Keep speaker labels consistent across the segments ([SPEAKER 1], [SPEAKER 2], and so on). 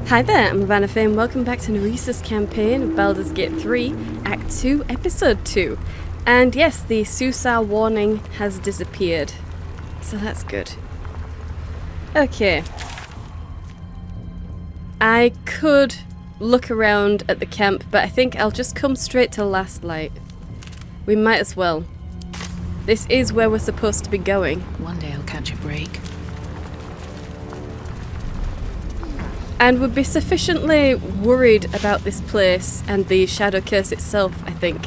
[SPEAKER 1] Hi there, I'm Ravana Faye and welcome back to Nerys' campaign of Baldur's Gate 3, Act 2, Episode 2. And yes, the Susar warning has disappeared. So that's good. Okay. I could look around at the camp, but I think I'll just come straight to Last Light. We might as well. This is where we're supposed to be going.
[SPEAKER 2] One day I'll catch a break.
[SPEAKER 1] And would be sufficiently worried about this place and the Shadow Curse itself, I think,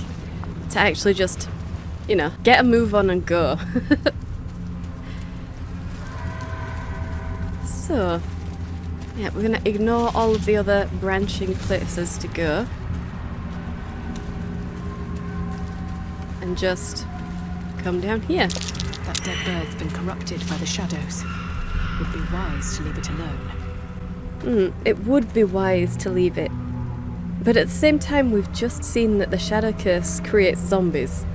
[SPEAKER 1] to actually just, you know, get a move on and go. So, yeah, we're going to ignore all of the other branching places to go. And just come down here.
[SPEAKER 2] That dead bird's been corrupted by the shadows. Would be wise to leave it alone.
[SPEAKER 1] It would be wise to leave it. But at the same time, we've just seen that the Shadow Curse creates zombies.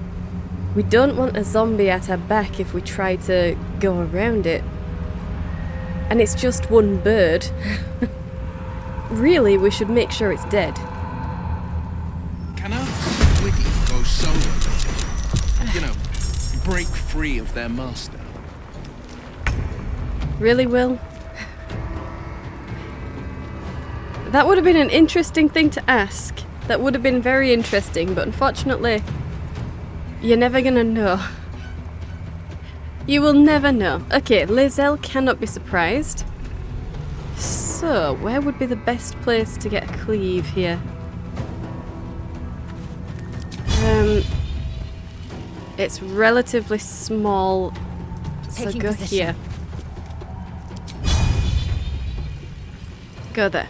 [SPEAKER 1] We don't want a zombie at our back if we try to go around it. And it's just one bird. Really, we should make sure it's dead.
[SPEAKER 3] Can a wiggy go solo? You know, break free of their master.
[SPEAKER 1] Really, Will? That would have been an interesting thing to ask. That would have been very interesting, but unfortunately, you're never gonna know. You will never know. Okay, Lae'zel cannot be surprised. So, where would be the best place to get a cleave here? It's relatively small, so
[SPEAKER 2] Taking
[SPEAKER 1] go
[SPEAKER 2] position.
[SPEAKER 1] here. Go there.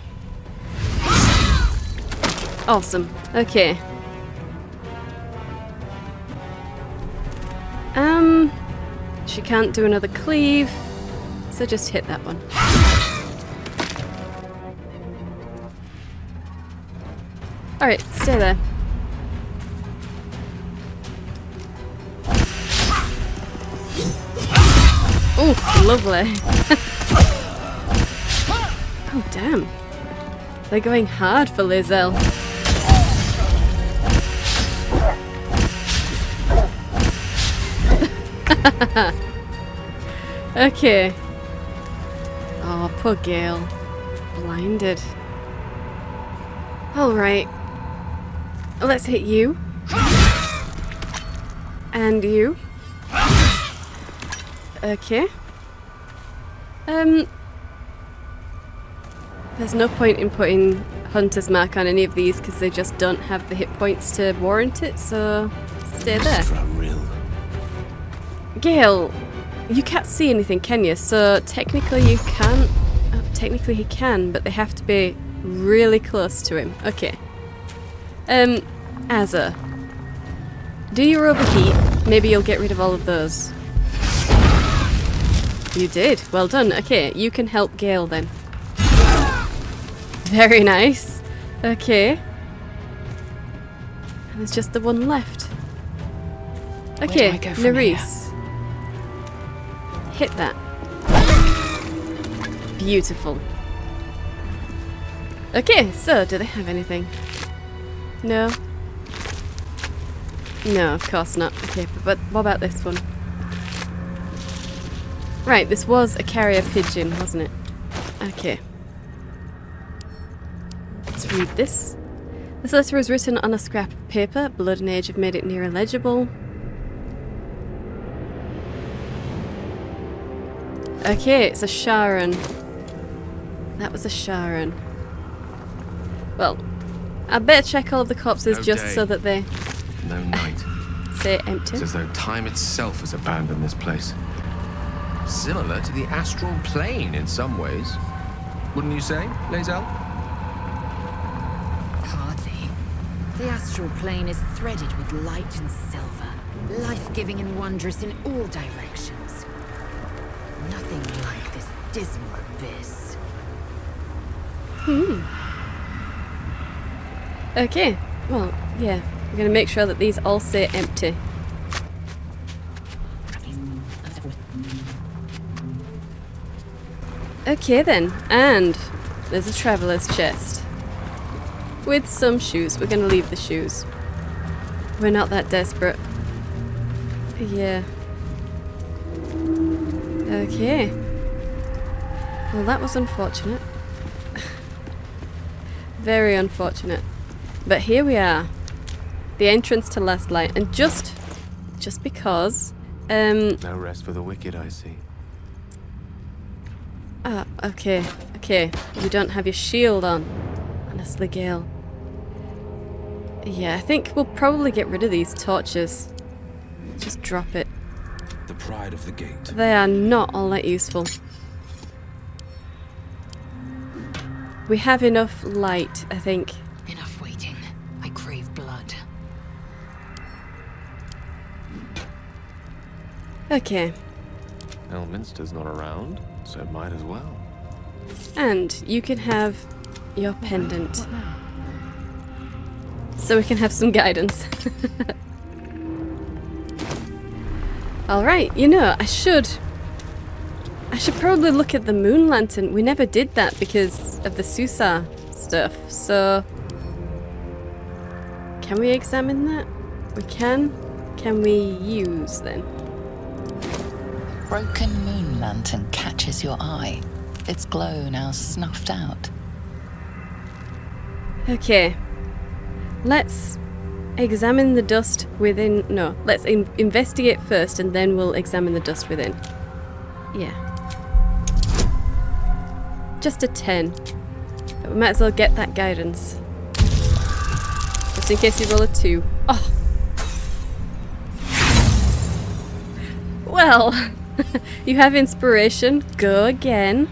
[SPEAKER 1] Awesome. Okay. She can't do another cleave, so just hit that one. Alright, stay there. Oh, lovely. Oh, damn. They're going hard for Lae'zel. Okay. Oh, poor Gale. Blinded. Alright. Let's hit you. And you. Okay. There's no point in putting Hunter's Mark on any of these because they just don't have the hit points to warrant it, so stay there. Gale, you can't see anything, can you? So technically you can't. Technically he can, but they have to be really close to him. Okay. Azza, do your overheat. Maybe you'll get rid of all of those. You did. Well done. Okay, you can help Gale then. Very nice. Okay. And there's just the one left. Okay,
[SPEAKER 2] Where do I go from
[SPEAKER 1] Nerys. Hit that. Beautiful. Okay, so do they have anything? No? No, of course not. Okay, but what about this one? Right, this was a carrier pigeon, wasn't it? Okay. Let's read this. This letter was written on a scrap of paper. Blood and age have made it near illegible. Okay, it's a Sharon. That was a Sharon. Well, I better check all of the corpses
[SPEAKER 4] No
[SPEAKER 1] just
[SPEAKER 4] day.
[SPEAKER 1] so that they
[SPEAKER 4] No night.
[SPEAKER 1] say empty.
[SPEAKER 4] It's as though time itself has abandoned this place. Similar to the astral plane in some ways. Wouldn't you say, Lae'zel?
[SPEAKER 2] Hardly. The astral plane is threaded with light and silver, life-giving and wondrous in all directions. Nothing like this dismal abyss.
[SPEAKER 1] Okay, well, yeah. We're going to make sure that these all say empty. Okay then, and There's a traveller's chest. With some shoes. We're gonna leave the shoes. We're not that desperate. Yeah. Okay. Well, that was unfortunate. Very unfortunate. But here we are. The entrance to Last Light. And just because...
[SPEAKER 5] No rest for the wicked, I see.
[SPEAKER 1] Ah, okay. Okay. You don't have your shield on. Honestly, Gale. Yeah, I think we'll probably get rid of these torches. Just drop it.
[SPEAKER 3] The pride of the gate.
[SPEAKER 1] They are not all that useful. We have enough light, I think.
[SPEAKER 2] Enough waiting. I crave blood.
[SPEAKER 1] Okay.
[SPEAKER 5] Elminster's not around, so it might as well.
[SPEAKER 1] And you can have your pendant.
[SPEAKER 2] What now?
[SPEAKER 1] So we can have some guidance. Alright, you know, I should probably look at the moon lantern. We never did that because of the Susa stuff, so... Can we examine that? We can. Can we use then?
[SPEAKER 6] Broken moon lantern catches your eye. Its glow now snuffed out.
[SPEAKER 1] Okay. Let's examine the dust within... No, let's investigate first and then we'll examine the dust within. Yeah. Just a 10. But we might as well get that guidance. Just in case you roll a 2. Oh! Well, you have inspiration. Go again.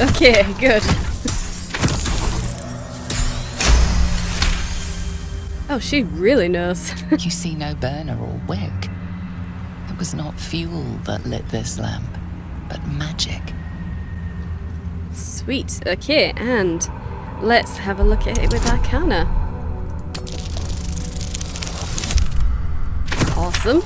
[SPEAKER 1] Okay, good. Oh, she really knows.
[SPEAKER 6] You see no burner or wick. It was not fuel that lit this lamp, but magic.
[SPEAKER 1] Sweet. Okay, and let's have a look at it with Arcana. Awesome.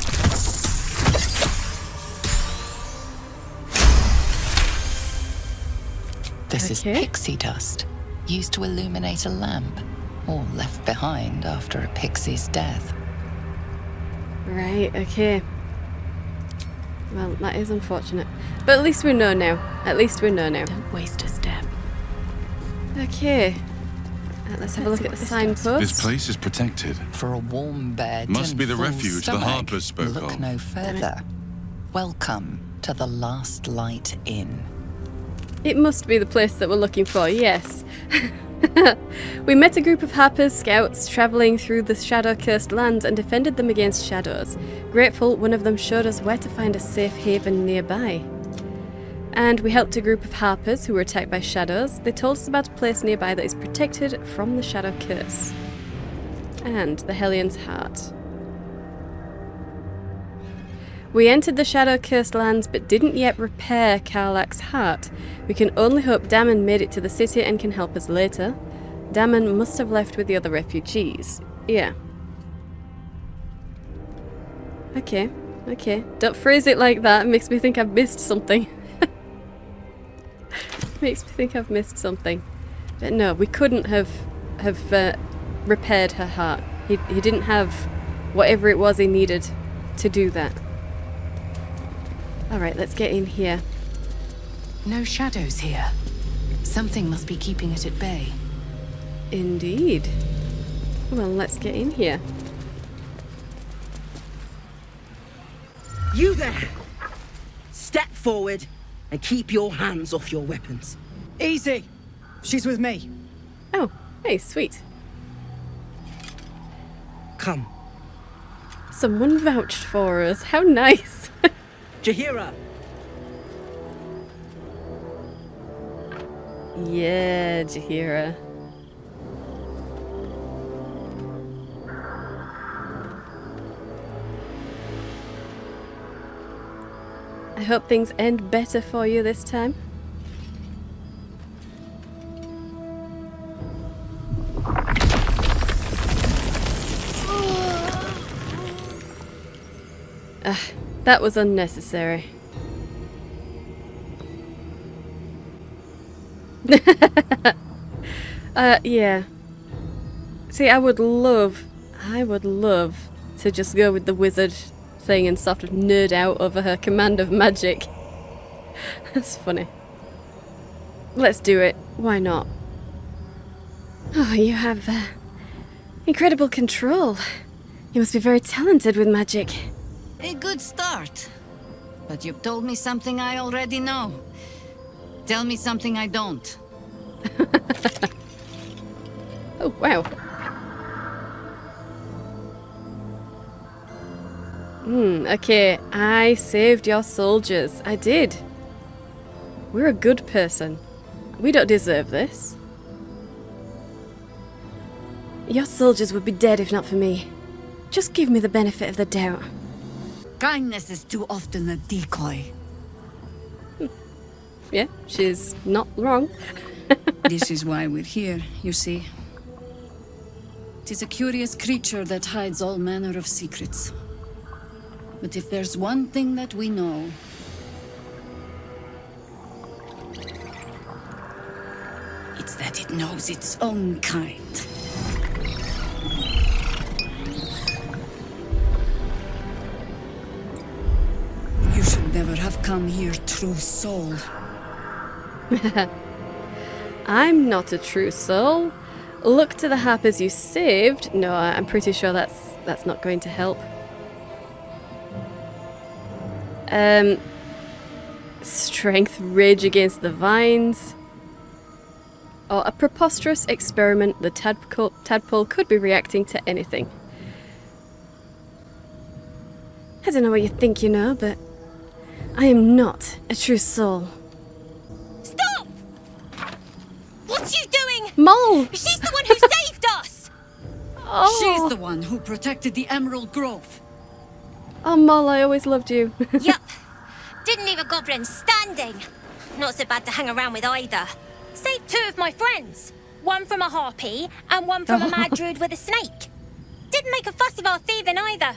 [SPEAKER 6] This is
[SPEAKER 1] Okay.
[SPEAKER 6] pixie dust, used to illuminate a lamp, or left behind after a pixie's death.
[SPEAKER 1] Right, okay. Well, that is unfortunate. But at least we know now. At least we know now.
[SPEAKER 2] Don't waste a step.
[SPEAKER 1] Okay. Let's have a look at the signpost.
[SPEAKER 7] This place is protected.
[SPEAKER 6] For a warm bed
[SPEAKER 7] Must
[SPEAKER 6] and
[SPEAKER 7] be the
[SPEAKER 6] full
[SPEAKER 7] refuge the
[SPEAKER 6] stomach,
[SPEAKER 7] harpers spoke
[SPEAKER 6] look
[SPEAKER 7] of.
[SPEAKER 6] no further. Welcome to the Last Light Inn.
[SPEAKER 1] It must be the place that we're looking for, yes. We met a group of harpers, scouts, travelling through the shadow-cursed lands and defended them against shadows. Grateful, one of them showed us where to find a safe haven nearby. And we helped a group of harpers who were attacked by shadows. They told us about a place nearby that is protected from the shadow curse. And the Hellion's Heart. We entered the shadow-cursed lands but didn't yet repair Karlach's heart. We can only hope Dammon made it to the city and can help us later. Dammon must have left with the other refugees. Yeah. Okay, okay. Don't phrase it like that. It makes me think I've missed something. Makes me think I've missed something. But no, we couldn't have repaired her heart. He didn't have whatever it was he needed to do that. Alright, let's get in here.
[SPEAKER 2] No shadows here. Something must be keeping it at bay.
[SPEAKER 1] Indeed. Well, let's get in here.
[SPEAKER 8] You there! Step forward and keep your hands off your weapons.
[SPEAKER 9] Easy. She's with me.
[SPEAKER 1] Oh, hey, sweet.
[SPEAKER 8] Come.
[SPEAKER 1] Someone vouched for us. How nice.
[SPEAKER 8] Jaheira!
[SPEAKER 1] Yeah, Jaheira. I hope things end better for you this time. That was unnecessary. Yeah. See, I would love to just go with the wizard thing and sort of nerd out over her command of magic. That's funny. Let's do it. Why not? Oh, you have incredible control. You must be very talented with magic.
[SPEAKER 2] A good start. But you've told me something I already know. Tell me something I don't.
[SPEAKER 1] Oh, wow. Okay. I saved your soldiers. I did. We're a good person. We don't deserve this. Your soldiers would be dead if not for me. Just give me the benefit of the doubt.
[SPEAKER 2] Kindness is too often a decoy.
[SPEAKER 1] Yeah, she's not wrong.
[SPEAKER 7] This is why we're here, you see. It is a curious creature that hides all manner of secrets. But if there's one thing that we know, it's that it knows its own kind. You should never have come here, true soul.
[SPEAKER 1] I'm not a true soul. Look to the harpers you saved. No, I'm pretty sure that's not going to help. Strength, rage against the vines. Or a preposterous experiment. The tadpole could be reacting to anything. I don't know what you think you know, but I am not a true soul.
[SPEAKER 10] Stop! What's you doing?
[SPEAKER 1] Mole!
[SPEAKER 10] She's the one who saved us!
[SPEAKER 1] Oh.
[SPEAKER 7] She's the one who protected the Emerald Grove.
[SPEAKER 1] Oh, Mole, I always loved you.
[SPEAKER 10] Yup. Didn't leave a goblin standing. Not so bad to hang around with either. Saved two of my friends. One from a harpy and one from a mad druid with a snake. Didn't make a fuss of our thieving either.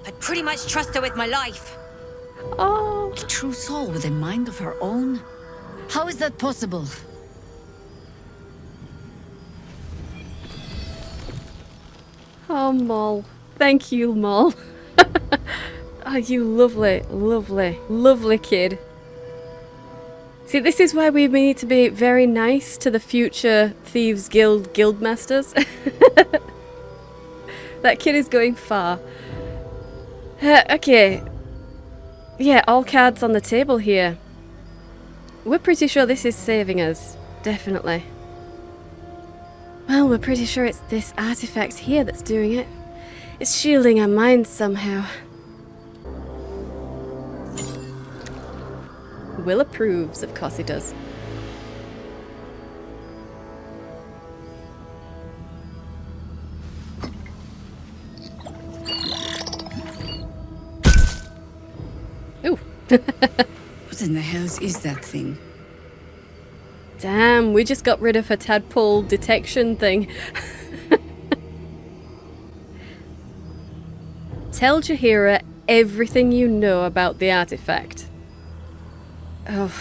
[SPEAKER 10] I'd pretty much trust her with my life.
[SPEAKER 1] Oh.
[SPEAKER 7] A true soul with a mind of her own? How is that possible?
[SPEAKER 1] Oh, Mole. Thank you, Mole. Oh, you lovely, lovely, lovely kid. See, this is why we need to be very nice to the future Thieves Guild guildmasters. That kid is going far. Okay. Yeah, all cards on the table here. We're pretty sure this is saving us. Definitely. Well, we're pretty sure it's this artifact here that's doing it. It's shielding our minds somehow. Will approves, of course he does. Ooh.
[SPEAKER 7] What in the hells is that thing?
[SPEAKER 1] Damn, we just got rid of her tadpole detection thing. Tell Jaheira everything you know about the artifact. Oh,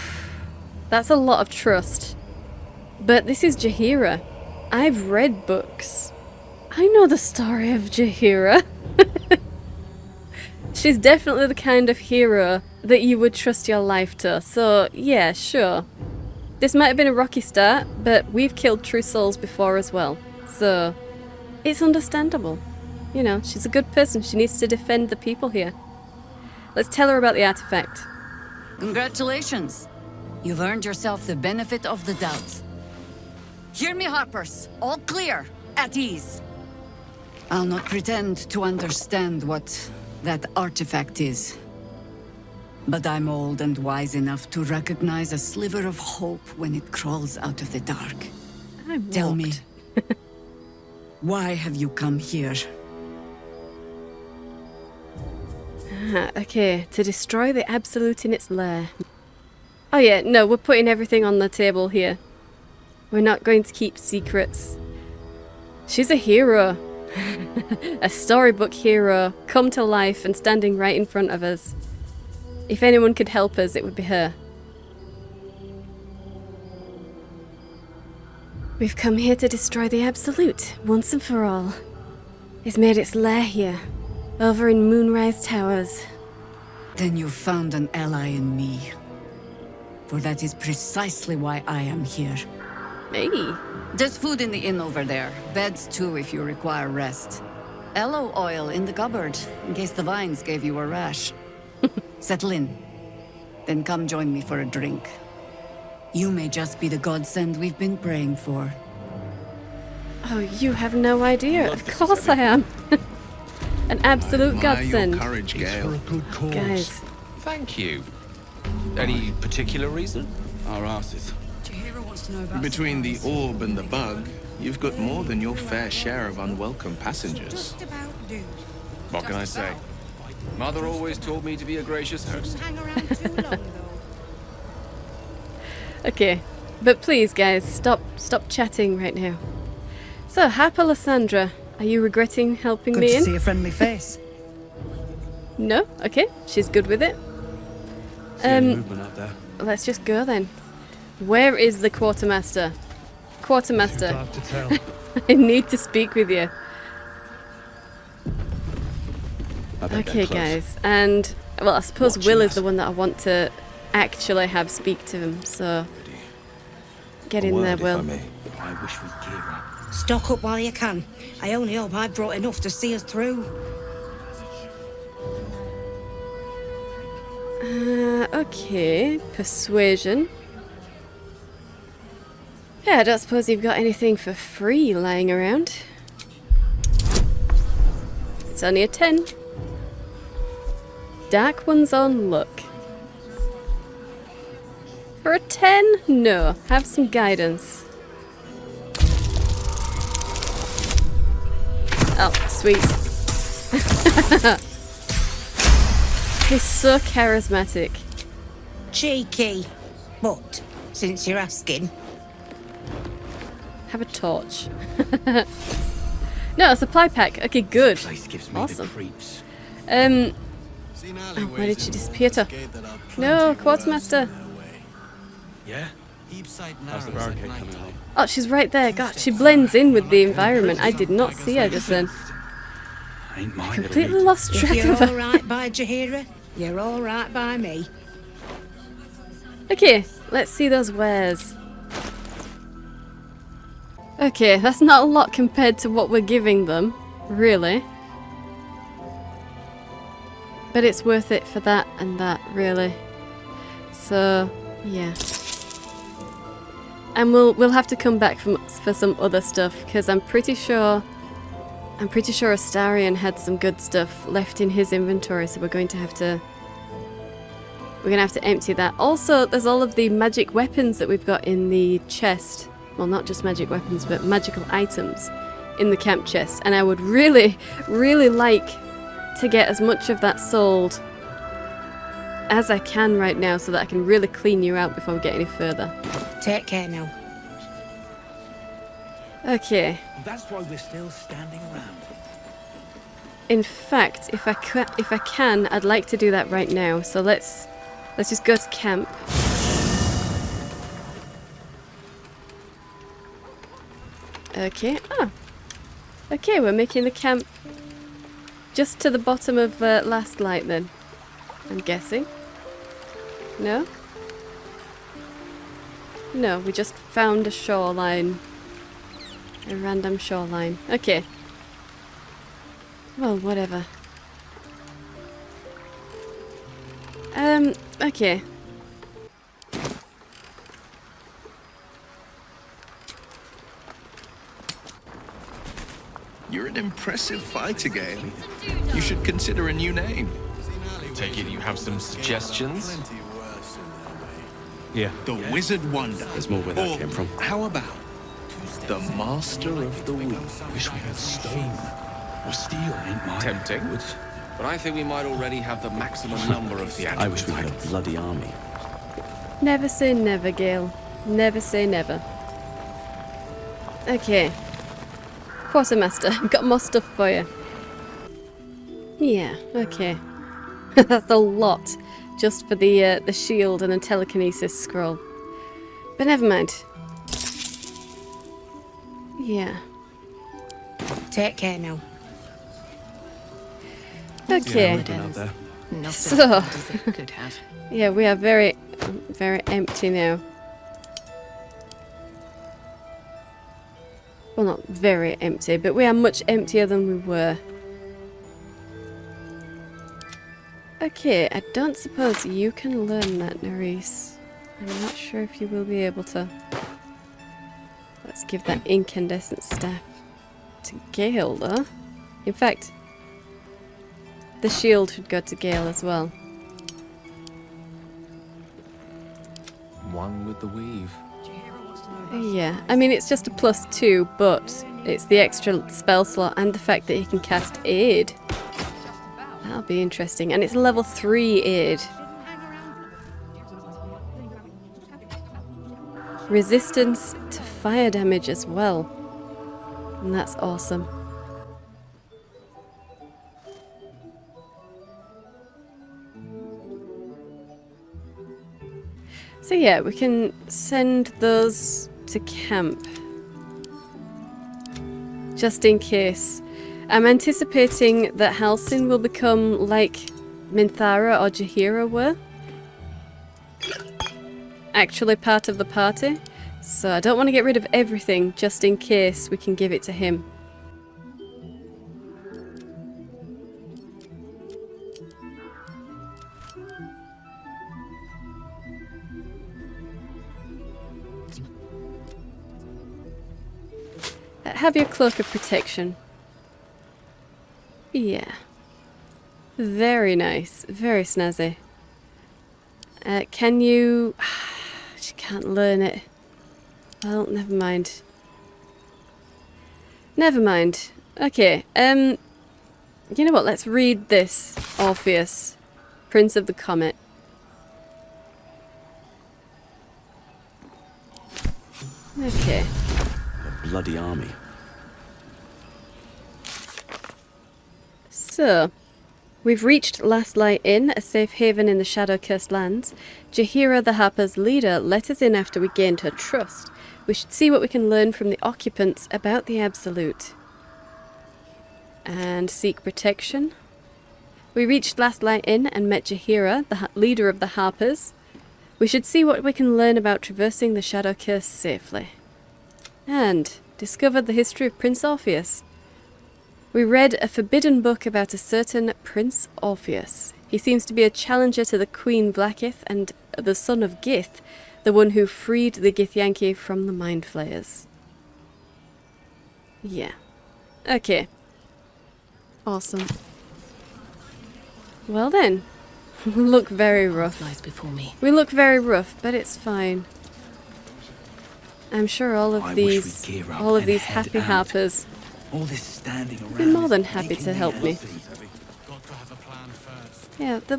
[SPEAKER 1] that's a lot of trust. But this is Jaheira. I've read books. I know the story of Jaheira. She's definitely the kind of hero that you would trust your life to, so yeah, sure. This might have been a rocky start, but we've killed true souls before as well, so it's understandable. You know, she's a good person, she needs to defend the people here. Let's tell her about the artifact.
[SPEAKER 7] Congratulations. You've earned yourself the benefit of the doubt. Hear me, Harpers. All clear. At ease. I'll not pretend to understand what that artifact is. But I'm old and wise enough to recognize a sliver of hope when it crawls out of the dark. Tell me, why have you come here?
[SPEAKER 1] Okay, to destroy the Absolute in its lair. Oh yeah, no, we're putting everything on the table here. We're not going to keep secrets. She's a hero. A storybook hero, come to life and standing right in front of us. If anyone could help us, it would be her. We've come here to destroy the Absolute, once and for all. It's made its lair here, over in Moonrise Towers.
[SPEAKER 7] Then you found an ally in me. For that is precisely why I am here.
[SPEAKER 1] Hey.
[SPEAKER 7] There's food in the inn over there. Beds too if you require rest. Aloe oil in the cupboard, in case the vines gave you a rash. Settle in. Then come join me for a drink. You may just be the godsend we've been praying for.
[SPEAKER 1] Oh, you have no idea. Of course I am. An absolute godsend.
[SPEAKER 3] Your courage, Gale.
[SPEAKER 1] Guys.
[SPEAKER 4] Thank you. Any particular reason?
[SPEAKER 3] Our asses. Between the orb and the bug, you've got more than your fair share of unwelcome passengers.
[SPEAKER 4] What can I say? Mother always taught me to be a gracious host.
[SPEAKER 1] Okay, but please, guys, stop chatting right now. So, Harper Lysandra, are you regretting helping
[SPEAKER 9] Good
[SPEAKER 1] me
[SPEAKER 9] to
[SPEAKER 1] in?
[SPEAKER 9] see a friendly face.
[SPEAKER 1] No? Okay, she's good with it.
[SPEAKER 5] Movement up there.
[SPEAKER 1] Let's just go then. Where is the quartermaster? Quartermaster,
[SPEAKER 5] Dark to tell.
[SPEAKER 1] I need to speak with you. Okay, guys, and well, I suppose Will is the one that I want to actually have speak to him. So get in there, Will.
[SPEAKER 8] I wish we'd gear up.
[SPEAKER 11] Stock up while you can. I only hope I brought enough to see us through.
[SPEAKER 1] Okay, persuasion. Yeah, I don't suppose you've got anything for free lying around. It's only a 10. Dark one's on luck. For a 10? No. Have some guidance. Oh, sweet. He's so charismatic.
[SPEAKER 11] Cheeky. But, since you're asking.
[SPEAKER 1] Have a torch. No, a supply pack. Okay, good.
[SPEAKER 8] Place gives me
[SPEAKER 1] Awesome.
[SPEAKER 8] the creeps.
[SPEAKER 1] Oh, where did she disappear to? No, Quartermaster.
[SPEAKER 8] Yeah?
[SPEAKER 5] How's the barricade coming along?
[SPEAKER 1] Oh, she's right there. God, she blends in with the environment. I did not see her just then.
[SPEAKER 8] Ain't mine.
[SPEAKER 1] Completely lost
[SPEAKER 11] If
[SPEAKER 1] track
[SPEAKER 11] you're
[SPEAKER 1] of her.
[SPEAKER 11] alright by Jaheira, you're alright by me.
[SPEAKER 1] Okay, let's see those wares. Okay, that's not a lot compared to what we're giving them, really. But it's worth it for that and that, really. So, yeah. And we'll have to come back for some other stuff, because I'm pretty sure Astarion had some good stuff left in his inventory, so we're gonna have to empty that. Also, there's all of the magic weapons that we've got in the chest. Well, not just magic weapons, but magical items in the camp chest. And I would really, really like to get as much of that sold as I can right now, so that I can really clean you out before we get any further.
[SPEAKER 11] Take care now.
[SPEAKER 1] Okay.
[SPEAKER 8] That's why we're still standing around.
[SPEAKER 1] In fact, if I can, I'd like to do that right now. So let's just go to camp. Okay. Oh. Okay, we're making the camp just to the bottom of Last Light then. I'm guessing. No? No, we just found a shoreline. A random shoreline. Okay. Well, whatever. Okay.
[SPEAKER 3] You're an impressive fighter, Gale. You should consider a new name.
[SPEAKER 4] Take it you have some suggestions?
[SPEAKER 5] Yeah.
[SPEAKER 3] The Wizard Wonder.
[SPEAKER 5] There's more where that came from.
[SPEAKER 3] How about the Master of the Weed?
[SPEAKER 8] Wish we had stone. Or steel, ain't mine.
[SPEAKER 4] Tempting. But I think we might already have the maximum number of the
[SPEAKER 8] I wish we had a bloody army.
[SPEAKER 1] Never say never, Gale. Never say never. Okay. Quartermaster, I've got more stuff for you. Yeah, okay. That's a lot just for the shield and the telekinesis scroll. But never mind. Yeah.
[SPEAKER 11] Take care now.
[SPEAKER 1] Okay.
[SPEAKER 2] Nothing
[SPEAKER 1] So-
[SPEAKER 2] as it could have.
[SPEAKER 1] Yeah, we are very, very empty now. Well, not very empty, but we are much emptier than we were. Okay, I don't suppose you can learn that, Nerys. I'm not sure if you will be able to. Let's give that incandescent staff to Gale, though. In fact, the shield should go to Gale as well.
[SPEAKER 5] One with the weave.
[SPEAKER 1] Yeah, I mean, it's just a +2, but it's the extra spell slot and the fact that he can cast Aid. That'll be interesting. And it's a level 3 Aid. Resistance to fire damage as well. And that's awesome. So yeah, we can send those to camp. Just in case. I'm anticipating that Halsin will become like Minthara or Jaheira were. Actually part of the party. So I don't want to get rid of everything just in case we can give it to him. Have your cloak of protection. Yeah. Very nice. Very snazzy. Can you... She can't learn it. Well, never mind. Never mind. Okay, you know what? Let's read this. Orpheus, Prince of the Comet. Okay.
[SPEAKER 12] A bloody army.
[SPEAKER 1] So, we've reached Last Light Inn, a safe haven in the shadow-cursed lands. Jaheira, the Harper's leader, let us in after we gained her trust. We should see what we can learn from the occupants about the Absolute. And seek protection. We reached Last Light Inn and met Jaheira, the leader of the Harpers. We should see what we can learn about traversing the Shadow Curse safely. And discovered the history of Prince Orpheus. We read a forbidden book about a certain Prince Orpheus. He seems to be a challenger to the Queen Blackith and the son of Gith, the one who freed the Githyanki from the Mind Flayers. Yeah. Okay. Awesome. Well then. We look very rough.
[SPEAKER 11] Lies before me.
[SPEAKER 1] We look very rough, but it's fine. I'm sure all of these happy harpers
[SPEAKER 12] All this standing around.
[SPEAKER 1] will be more than happy to help me. Yeah, they'll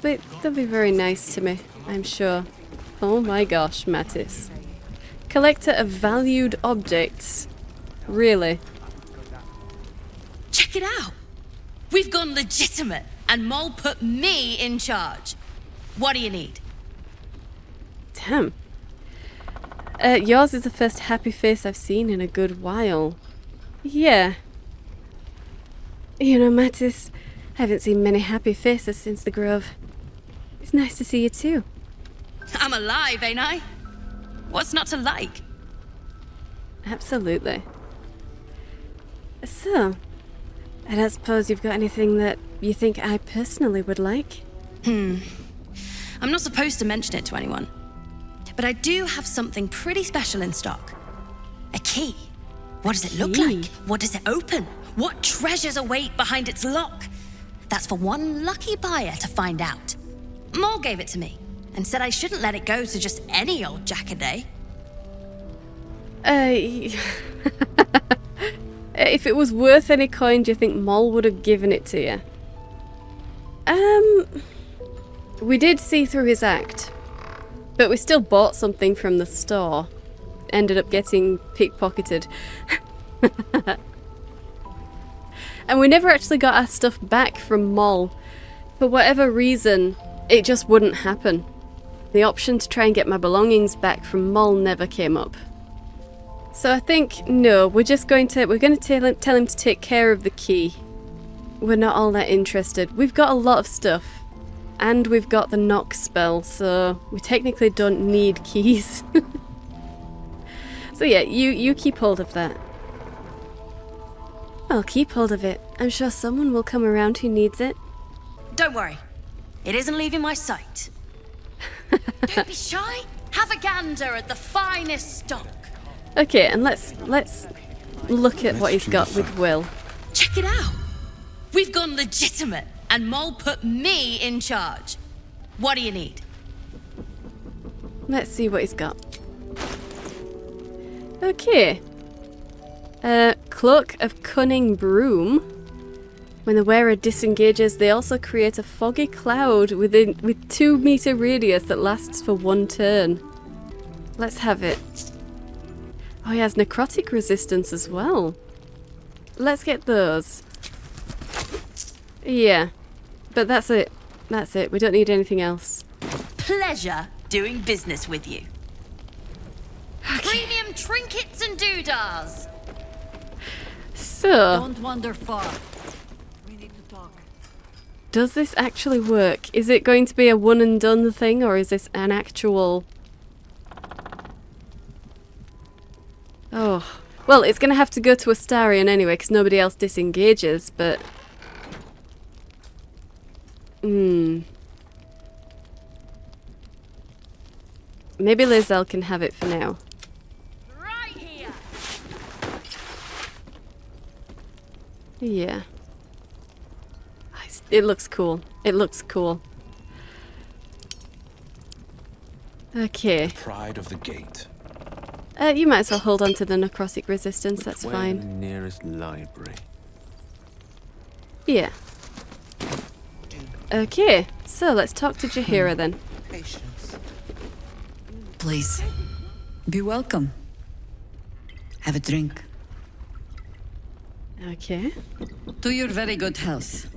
[SPEAKER 1] be very nice to me, I'm sure. Oh my gosh, Mattis. Collector of valued objects. Really?
[SPEAKER 13] Check it out! We've gone legitimate, and Mol put me in charge. What do you need?
[SPEAKER 1] Damn. Yours is the first happy face I've seen in a good while. Yeah. You know, Mattis, I haven't seen many happy faces since the Grove. It's nice to see you too.
[SPEAKER 13] I'm alive, ain't I? What's not to like?
[SPEAKER 1] Absolutely. So, I don't suppose you've got anything that you think I personally would like?
[SPEAKER 13] I'm not supposed to mention it to anyone. But I do have something pretty special in stock. A key. What does it look like? What does it open? What treasures await behind its lock? That's for one lucky buyer to find out. Mol gave it to me and said I shouldn't let it go to just any old jackaday.
[SPEAKER 1] If it was worth any coin, do you think Mol would have given it to you? We did see through his act, but we still bought something from the store. Ended up getting pickpocketed. And we never actually got our stuff back from Mol. For whatever reason, it just wouldn't happen. The option to try and get my belongings back from Mol never came up. So I think, no, we're going to tell him to take care of the key. We're not all that interested. We've got a lot of stuff. And we've got the knock spell, so we technically don't need keys. So yeah, you keep hold of that. I'll keep hold of it. I'm sure someone will come around who needs it.
[SPEAKER 13] Don't worry. It isn't leaving my sight. Don't be shy. Have a gander at the finest stock.
[SPEAKER 1] Okay, and let's look at what he's got with Will.
[SPEAKER 13] Check it out. We've gone legitimate, and Mole put me in charge. What do you need?
[SPEAKER 1] Let's see what he's got. Okay. Cloak of Cunning Broom. When the wearer disengages, they also create a foggy cloud with 2 meter radius that lasts for 1 turn. Let's have it. Oh, he has necrotic resistance as well. Let's get those. Yeah. But that's it. That's it. We don't need anything else.
[SPEAKER 13] Pleasure doing business with you. Okay. Premium trinkets and doodahs.
[SPEAKER 1] So,
[SPEAKER 7] Don't wander far. We need to talk.
[SPEAKER 1] does this actually work? Is it going to be a one and done thing, or is this an actual... Oh. Well, it's going to have to go to Astarion anyway, because nobody else disengages, but... Maybe Lizelle can have it for now.
[SPEAKER 13] Right here.
[SPEAKER 1] Yeah. It looks cool. It looks cool. Okay.
[SPEAKER 5] Pride of the gate.
[SPEAKER 1] You might as well hold on to the necrotic resistance, that's
[SPEAKER 5] Where
[SPEAKER 1] fine.
[SPEAKER 5] the nearest library?
[SPEAKER 1] Yeah. Okay, so let's talk to Jaheira then.
[SPEAKER 2] Please, be welcome. Have a drink.
[SPEAKER 1] Okay.
[SPEAKER 2] To your very good health.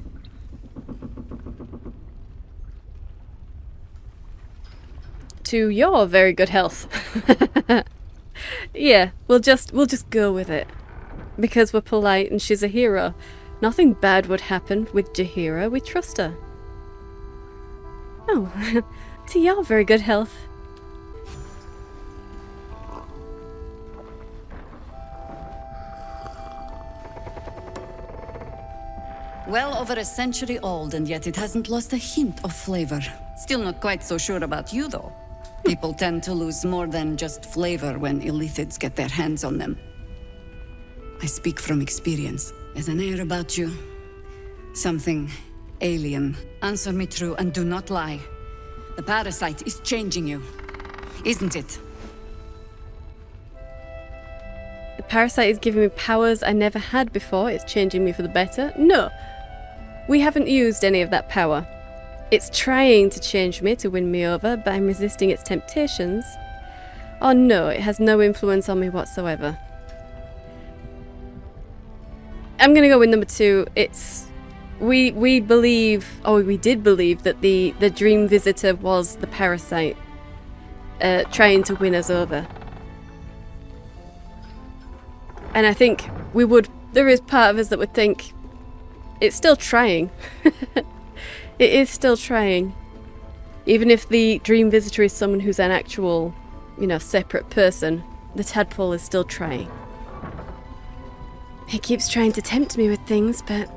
[SPEAKER 1] To your very good health. Yeah, we'll just go with it. Because we're polite and she's a hero. Nothing bad would happen with Jaheira. We trust her. Oh, to your very good health.
[SPEAKER 2] Well over a century old, and yet it hasn't lost a hint of flavor. Still not quite so sure about you, though. People tend to lose more than just flavor when Illithids get their hands on them. I speak from experience. There's an air about you. Something alien. Answer me true and do not lie. The parasite is changing you, isn't it?
[SPEAKER 1] The parasite is giving me powers I never had before. It's changing me for the better. No. We haven't used any of that power. It's trying to change me to win me over, but I'm resisting its temptations. Oh no, it has no influence on me whatsoever. I'm gonna go with number 2. It's... We believe... Oh, we did believe that the Dream Visitor was the parasite. Trying to win us over. And I think we would... There is part of us that would think... It's still trying. It is still trying. Even if the Dream Visitor is someone who's an actual, separate person, the tadpole is still trying. He keeps trying to tempt me with things, but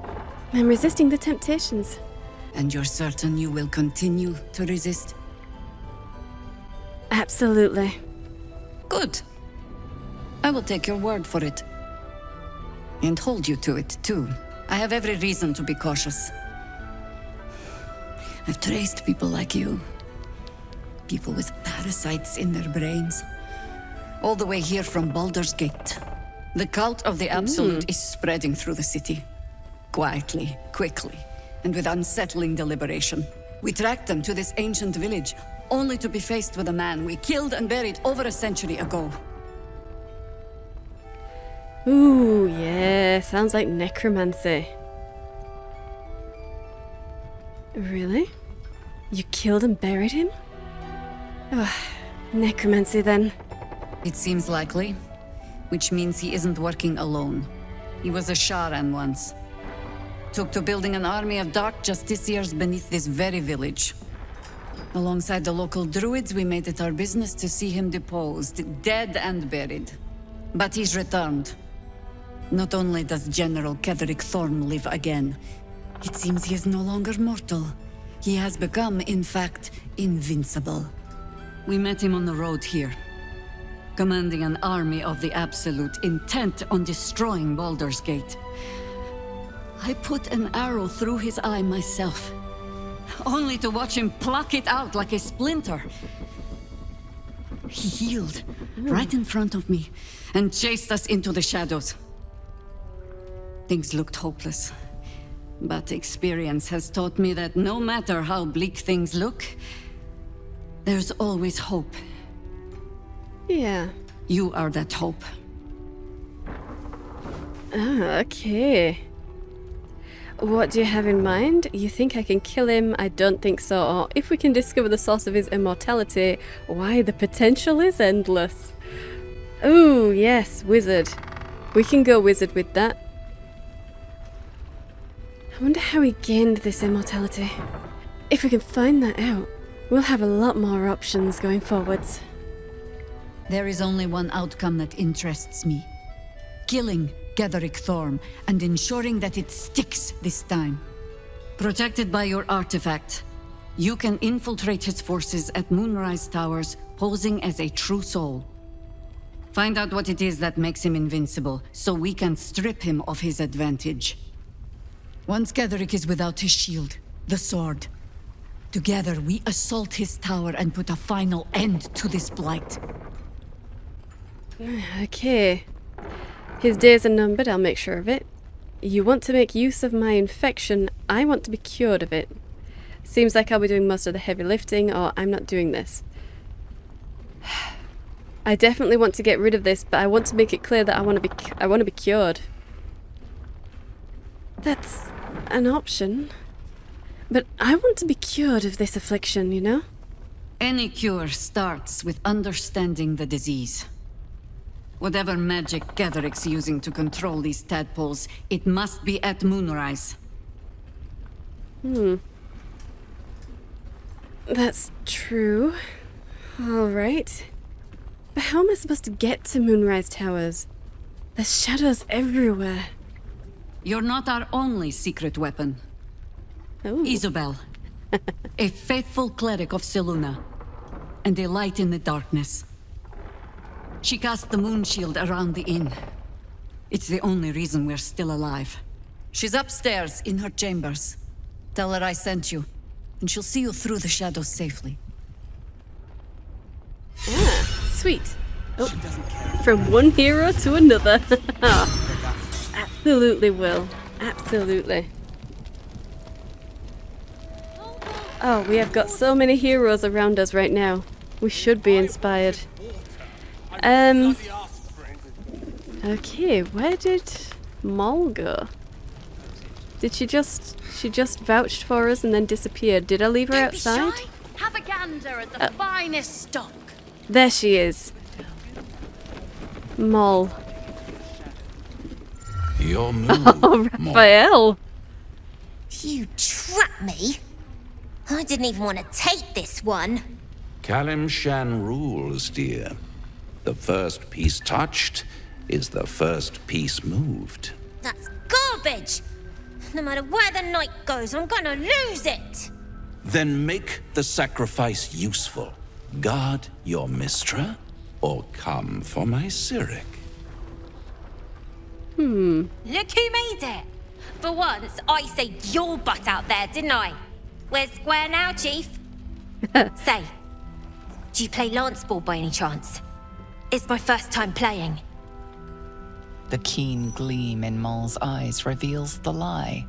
[SPEAKER 1] I'm resisting the temptations.
[SPEAKER 2] And you're certain you will continue to resist?
[SPEAKER 1] Absolutely.
[SPEAKER 2] Good. I will take your word for it. And hold you to it, too. I have every reason to be cautious. I've traced people like you. People with parasites in their brains. All the way here from Baldur's Gate. The cult of the Absolute is spreading through the city. Quietly, quickly, and with unsettling deliberation. We tracked them to this ancient village, only to be faced with a man we killed and buried over a century ago.
[SPEAKER 1] Ooh, yeah, sounds like necromancy. Really? You killed and buried him? Ugh, necromancy then.
[SPEAKER 2] It seems likely.
[SPEAKER 7] which means he isn't working alone. He was a Sharan once. Took to building an army of dark justiciars beneath this very village. Alongside the local druids, we made it our business to see him deposed, dead and buried. But he's returned. Not only does General Ketheric Thorm live again, it seems he is no longer mortal. He has become, in fact, invincible. We met him on the road here, commanding an army of the Absolute, intent on destroying Baldur's Gate. I put an arrow through his eye myself, only to watch him pluck it out like a splinter. He healed right in front of me and chased us into the shadows. Things looked hopeless, but experience has taught me that no matter how bleak things look, there's always hope.
[SPEAKER 1] Yeah.
[SPEAKER 7] You are that hope.
[SPEAKER 1] Ah, okay. What do you have in mind? You think I can kill him? I don't think so. Or if we can discover the source of his immortality, why, the potential is endless. Ooh, yes, wizard. We can go wizard with that. I wonder how he gained this immortality. If we can find that out, we'll have a lot more options going forwards.
[SPEAKER 7] There is only one outcome that interests me. Killing Ketheric Thorm and ensuring that it sticks this time. Protected by your artifact, you can infiltrate his forces at Moonrise Towers, posing as a true soul. Find out what it is that makes him invincible, so we can strip him of his advantage. Once Ketheric is without his shield, the sword, together we assault his tower and put a final end to this blight.
[SPEAKER 1] Okay. His days are numbered, I'll make sure of it. You want to make use of my infection, I want to be cured of it. Seems like I'll be doing most of the heavy lifting, or I'm not doing this. I definitely want to get rid of this, but I want to make it clear that I want to be cured. That's an option. But I want to be cured of this affliction, you know?
[SPEAKER 7] Any cure starts with understanding the disease. Whatever magic Ketheric's using to control these tadpoles, it must be at Moonrise.
[SPEAKER 1] That's true. Alright. But how am I supposed to get to Moonrise Towers? There's shadows everywhere.
[SPEAKER 7] You're not our only secret weapon.
[SPEAKER 1] Ooh.
[SPEAKER 7] Isobel, a faithful cleric of Selûne, and a light in the darkness. She cast the moon shield around the inn. It's the only reason we're still alive. She's upstairs in her chambers. Tell her I sent you, and she'll see you through the shadows safely.
[SPEAKER 1] Ah, sweet. Oh, from one hero to another. Absolutely will. Absolutely. Oh, we have got so many heroes around us right now. We should be inspired. Okay, where did Moll go? Did she just vouched for us and then disappeared? Did I leave her outside?
[SPEAKER 13] Don't be shy. Have a gander at the finest stock.
[SPEAKER 1] There she is. Moll.
[SPEAKER 14] Your move.
[SPEAKER 1] Oh, Raphael.
[SPEAKER 10] You trapped me? I didn't even want to take this one.
[SPEAKER 14] Kalimshan rules, dear. The first piece touched is the first piece moved.
[SPEAKER 10] That's garbage! No matter where the night goes, I'm gonna lose it!
[SPEAKER 14] Then make the sacrifice useful. Guard your Mistra, or come for my Cyric.
[SPEAKER 10] Look who made it! For once, I saved your butt out there, didn't I? We're square now, Chief. Say, do you play lance ball by any chance? It's my first time playing.
[SPEAKER 6] The keen gleam in Moll's eyes reveals the lie.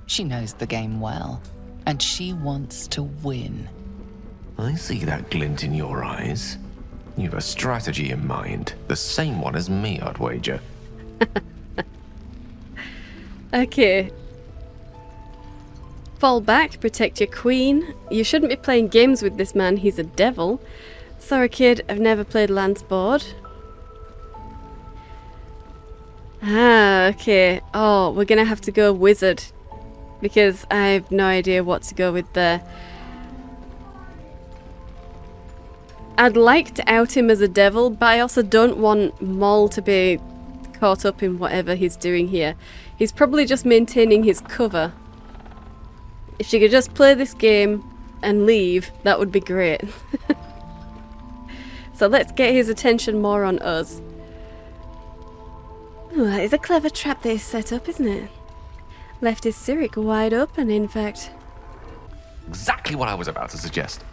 [SPEAKER 6] She knows the game well, and she wants to win.
[SPEAKER 4] I see that glint in your eyes. You've a strategy in mind. The same one as me, I'd wager.
[SPEAKER 1] Okay. Fall back, protect your queen. You shouldn't be playing games with this man, he's a devil. Sorry kid, I've never played lance board. Ah, okay. Oh, we're gonna have to go wizard. Because I have no idea what to go with there. I'd like to out him as a devil, but I also don't want Moll to be caught up in whatever he's doing here. He's probably just maintaining his cover. If she could just play this game and leave, that would be great. So let's get his attention more on us. Oh, that is a clever trap they set up, isn't it? Left his Cyric wide open, in fact.
[SPEAKER 4] Exactly what I was about to suggest.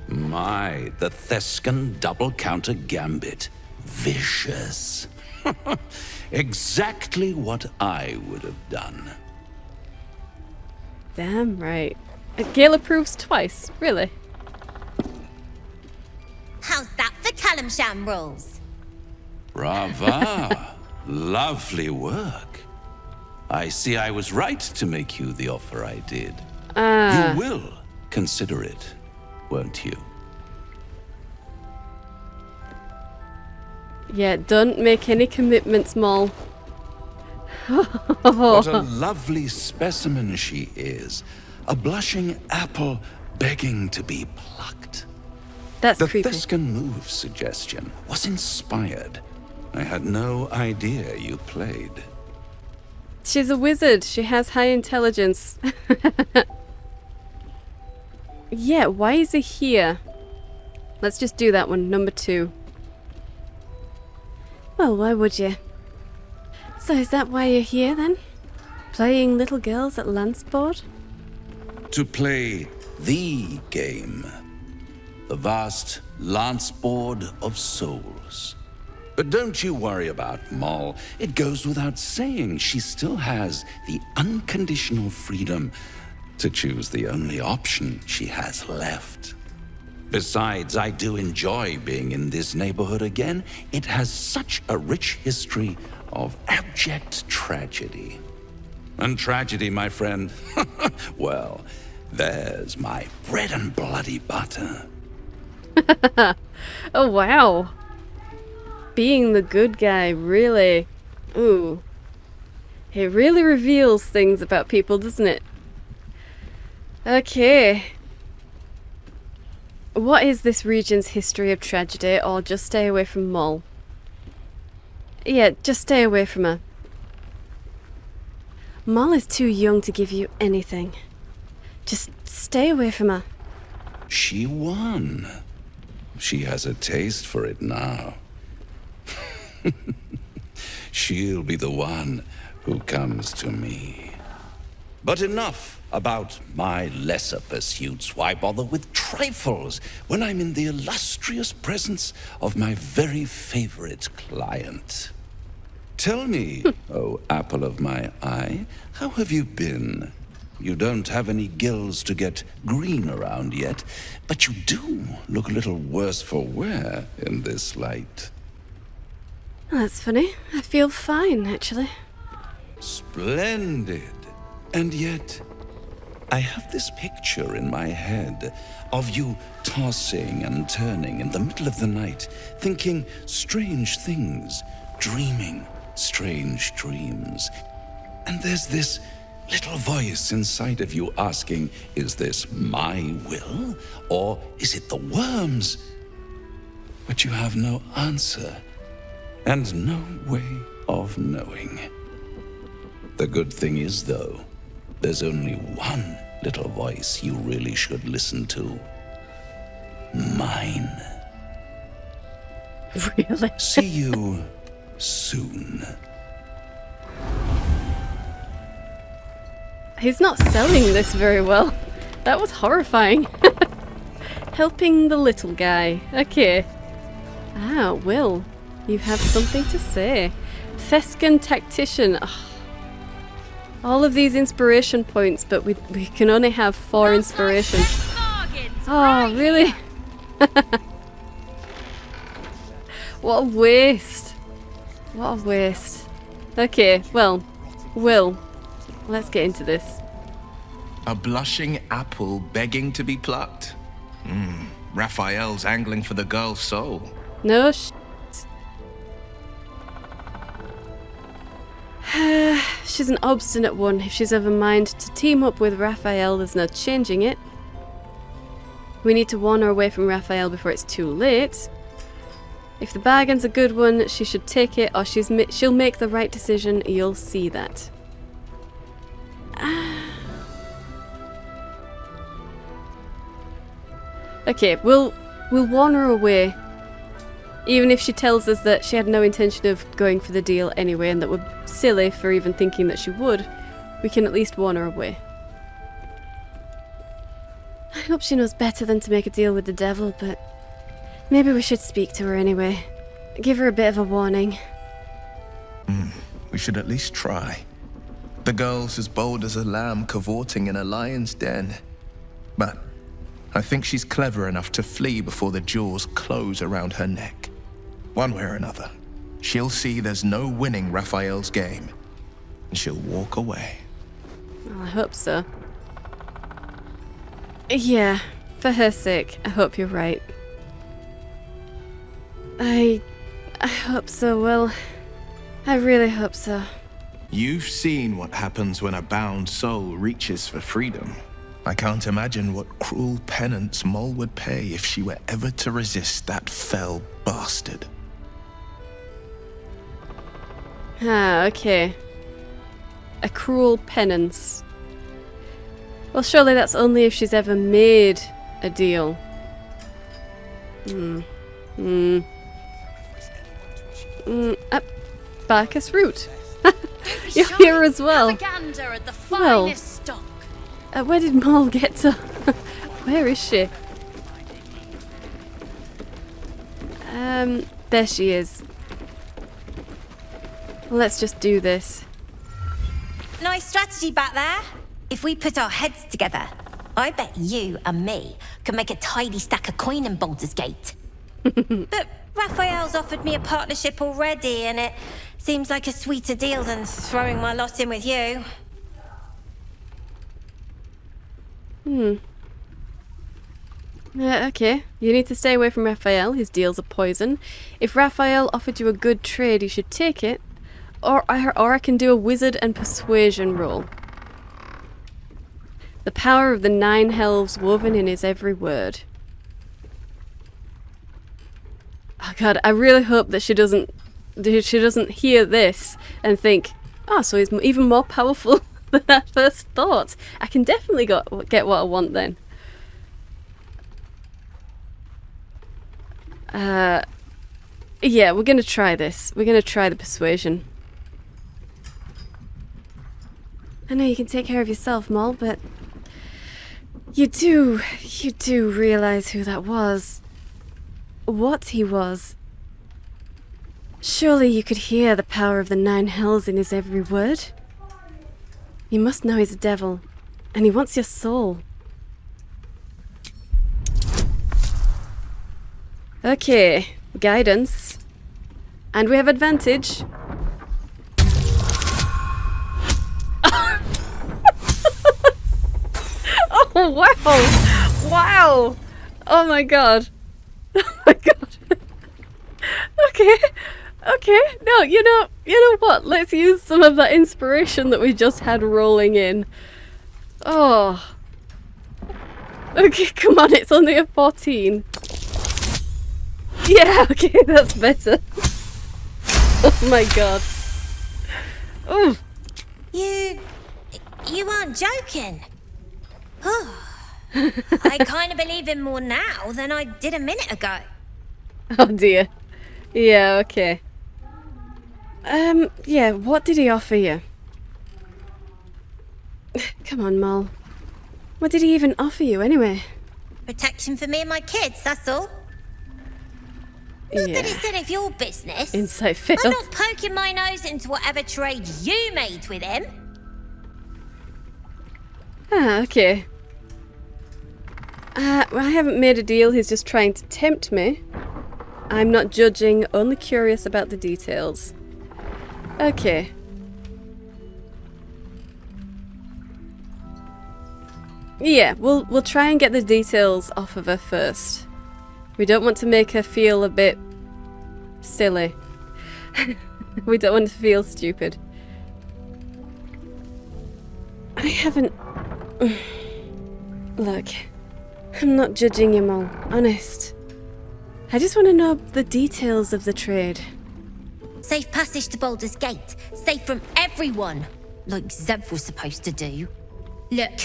[SPEAKER 14] My, the Thescan double counter gambit. Vicious. Exactly what I would have done.
[SPEAKER 1] Damn right. Gale approves twice, really?
[SPEAKER 10] How's that for Calamsham rules?
[SPEAKER 14] Brava. Lovely work. I see I was right to make you the offer I did. You will consider it, won't you?
[SPEAKER 1] Yeah, don't make any commitments, Moll.
[SPEAKER 14] What a lovely specimen she is. A blushing apple begging to be plucked.
[SPEAKER 1] That's
[SPEAKER 14] the
[SPEAKER 1] creepy.
[SPEAKER 14] The Thescan move suggestion was inspired. I had no idea you played.
[SPEAKER 1] She's a wizard. She has high intelligence. Yeah, why is he here? Let's just do that one, number 2. Well, why would you? So is that why you're here then? Playing little girls at Lanceboard?
[SPEAKER 14] To play the game. The vast Lanceboard of Souls. But don't you worry about Moll. It goes without saying she still has the unconditional freedom to choose the only option she has left. Besides, I do enjoy being in this neighborhood again. It has such a rich history of abject tragedy. And tragedy, my friend, well, there's my bread and bloody butter.
[SPEAKER 1] Oh, wow. Being the good guy, really. Ooh. It really reveals things about people, doesn't it? Okay. What is this region's history of tragedy, or just stay away from Moll? Yeah, just stay away from her. Moll is too young to give you anything. Just stay away from her.
[SPEAKER 14] She won. She has a taste for it now. She'll be the one who comes to me. But enough about my lesser pursuits. Why bother with trifles when I'm in the illustrious presence of my very favorite client? Tell me, oh apple of my eye, how have you been? You don't have any gills to get green around yet, but you do look a little worse for wear in this light.
[SPEAKER 1] That's funny. I feel fine, actually.
[SPEAKER 14] Splendid. And yet, I have this picture in my head of you tossing and turning in the middle of the night, thinking strange things, dreaming strange dreams. And there's this little voice inside of you asking, is this my will, or is it the worm's? But you have no answer, and no way of knowing. The good thing is, though, there's only one little voice you really should listen to. Mine.
[SPEAKER 1] Really?
[SPEAKER 14] See you soon.
[SPEAKER 1] He's not selling this very well. That was horrifying. Helping the little guy. Okay. Ah, Will. You have something to say. Thescan tactician. Ugh. All of these inspiration points, but we can only have 4 inspiration. Oh, really? What a waste. What a waste. Okay, well, Will, let's get into this.
[SPEAKER 3] A blushing apple begging to be plucked? Raphael's angling for the girl's soul.
[SPEAKER 1] No She's an obstinate one. If she's of a mind to team up with Raphael, there's no changing it. We need to warn her away from Raphael before it's too late. If the bargain's a good one, she should take it, or she'll make the right decision. You'll see that. Okay, we'll warn her away. Even if she tells us that she had no intention of going for the deal anyway, and that we're silly for even thinking that she would, we can at least warn her away. I hope she knows better than to make a deal with the devil, but maybe we should speak to her anyway. Give her a bit of a warning.
[SPEAKER 3] We should at least try. The girl's as bold as a lamb cavorting in a lion's den. But I think she's clever enough to flee before the jaws close around her neck. One way or another, she'll see there's no winning Raphael's game, and she'll walk away.
[SPEAKER 1] Well, I hope so. Yeah, for her sake, I hope you're right. I hope so, Will. I really hope so.
[SPEAKER 3] You've seen what happens when a bound soul reaches for freedom. I can't imagine what cruel penance Moll would pay if she were ever to resist that fell bastard.
[SPEAKER 1] Ah, okay. A cruel penance. Well, surely that's only if she's ever made a deal. Barkus root. You're here as well. Well, where did Moll get to? Where is she? There she is. Well, let's just do this.
[SPEAKER 10] Nice strategy back there. If we put our heads together, I bet you and me could make a tidy stack of coin in Baldur's Gate. But Raphael's offered me a partnership already, and it seems like a sweeter deal than throwing my lot in with you.
[SPEAKER 1] Okay, you need to stay away from Raphael. His deals are poison. If Raphael offered you a good trade, you should take it. Or I can do a wizard and persuasion roll. The power of the 9 helves woven in his every word. Oh god, I really hope that she doesn't hear this and think, oh, so he's even more powerful than I first thought. I can definitely get what I want then. Yeah, we're gonna try this. We're gonna try the persuasion. I know you can take care of yourself, Moll, but you do realize who that was. What he was. Surely you could hear the power of the 9 hells in his every word. You must know he's a devil, and he wants your soul. Okay, guidance. And we have advantage. Oh, wow! Wow! Oh my god. Oh my god. Okay. No, you know what? Let's use some of that inspiration that we just had rolling in. Oh. Okay, come on, it's only a 14. Yeah, okay, that's better. Oh my god. Oh.
[SPEAKER 10] You aren't joking. I kind of believe him more now than I did a minute ago.
[SPEAKER 1] Oh dear. Yeah, okay. Yeah, what did he offer you? Come on, Moll. What did he even offer you, anyway?
[SPEAKER 10] Protection for me and my kids, that's all. Not that it's any of your business.
[SPEAKER 1] Insight failed.
[SPEAKER 10] I'm not poking my nose into whatever trade you made with him.
[SPEAKER 1] Ah, okay. I haven't made a deal, he's just trying to tempt me. I'm not judging, only curious about the details. Okay. Yeah, we'll try and get the details off of her first. We don't want to make her feel a bit silly. We don't want to feel stupid. I haven't... Look, I'm not judging you, Mol, honest. I just want to know the details of the trade.
[SPEAKER 10] Safe passage to Baldur's Gate. Safe from everyone. Like Zev was supposed to do. Look,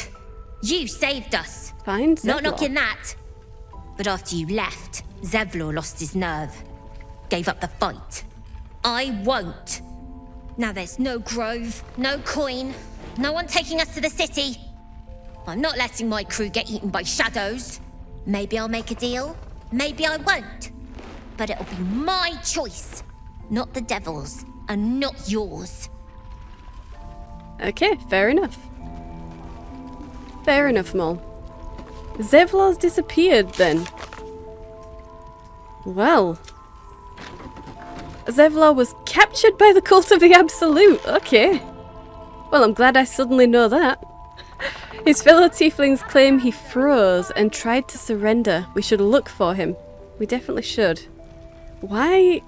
[SPEAKER 10] you saved us.
[SPEAKER 1] Fine,
[SPEAKER 10] Not
[SPEAKER 1] Zevlor.
[SPEAKER 10] knocking that. But after you left, Zevlor lost his nerve. Gave up the fight. I won't. Now there's no grove, no coin, no one taking us to the city. I'm not letting my crew get eaten by shadows. Maybe I'll make a deal, maybe I won't. But it'll be my choice, not the devil's, and not yours.
[SPEAKER 1] Okay, fair enough. Fair enough, Mol. Zevlor's disappeared then. Well. Zevlor was captured by the Cult of the Absolute. Okay. Well, I'm glad I suddenly know that. His fellow tieflings claim he froze and tried to surrender. We should look for him. We definitely should. Why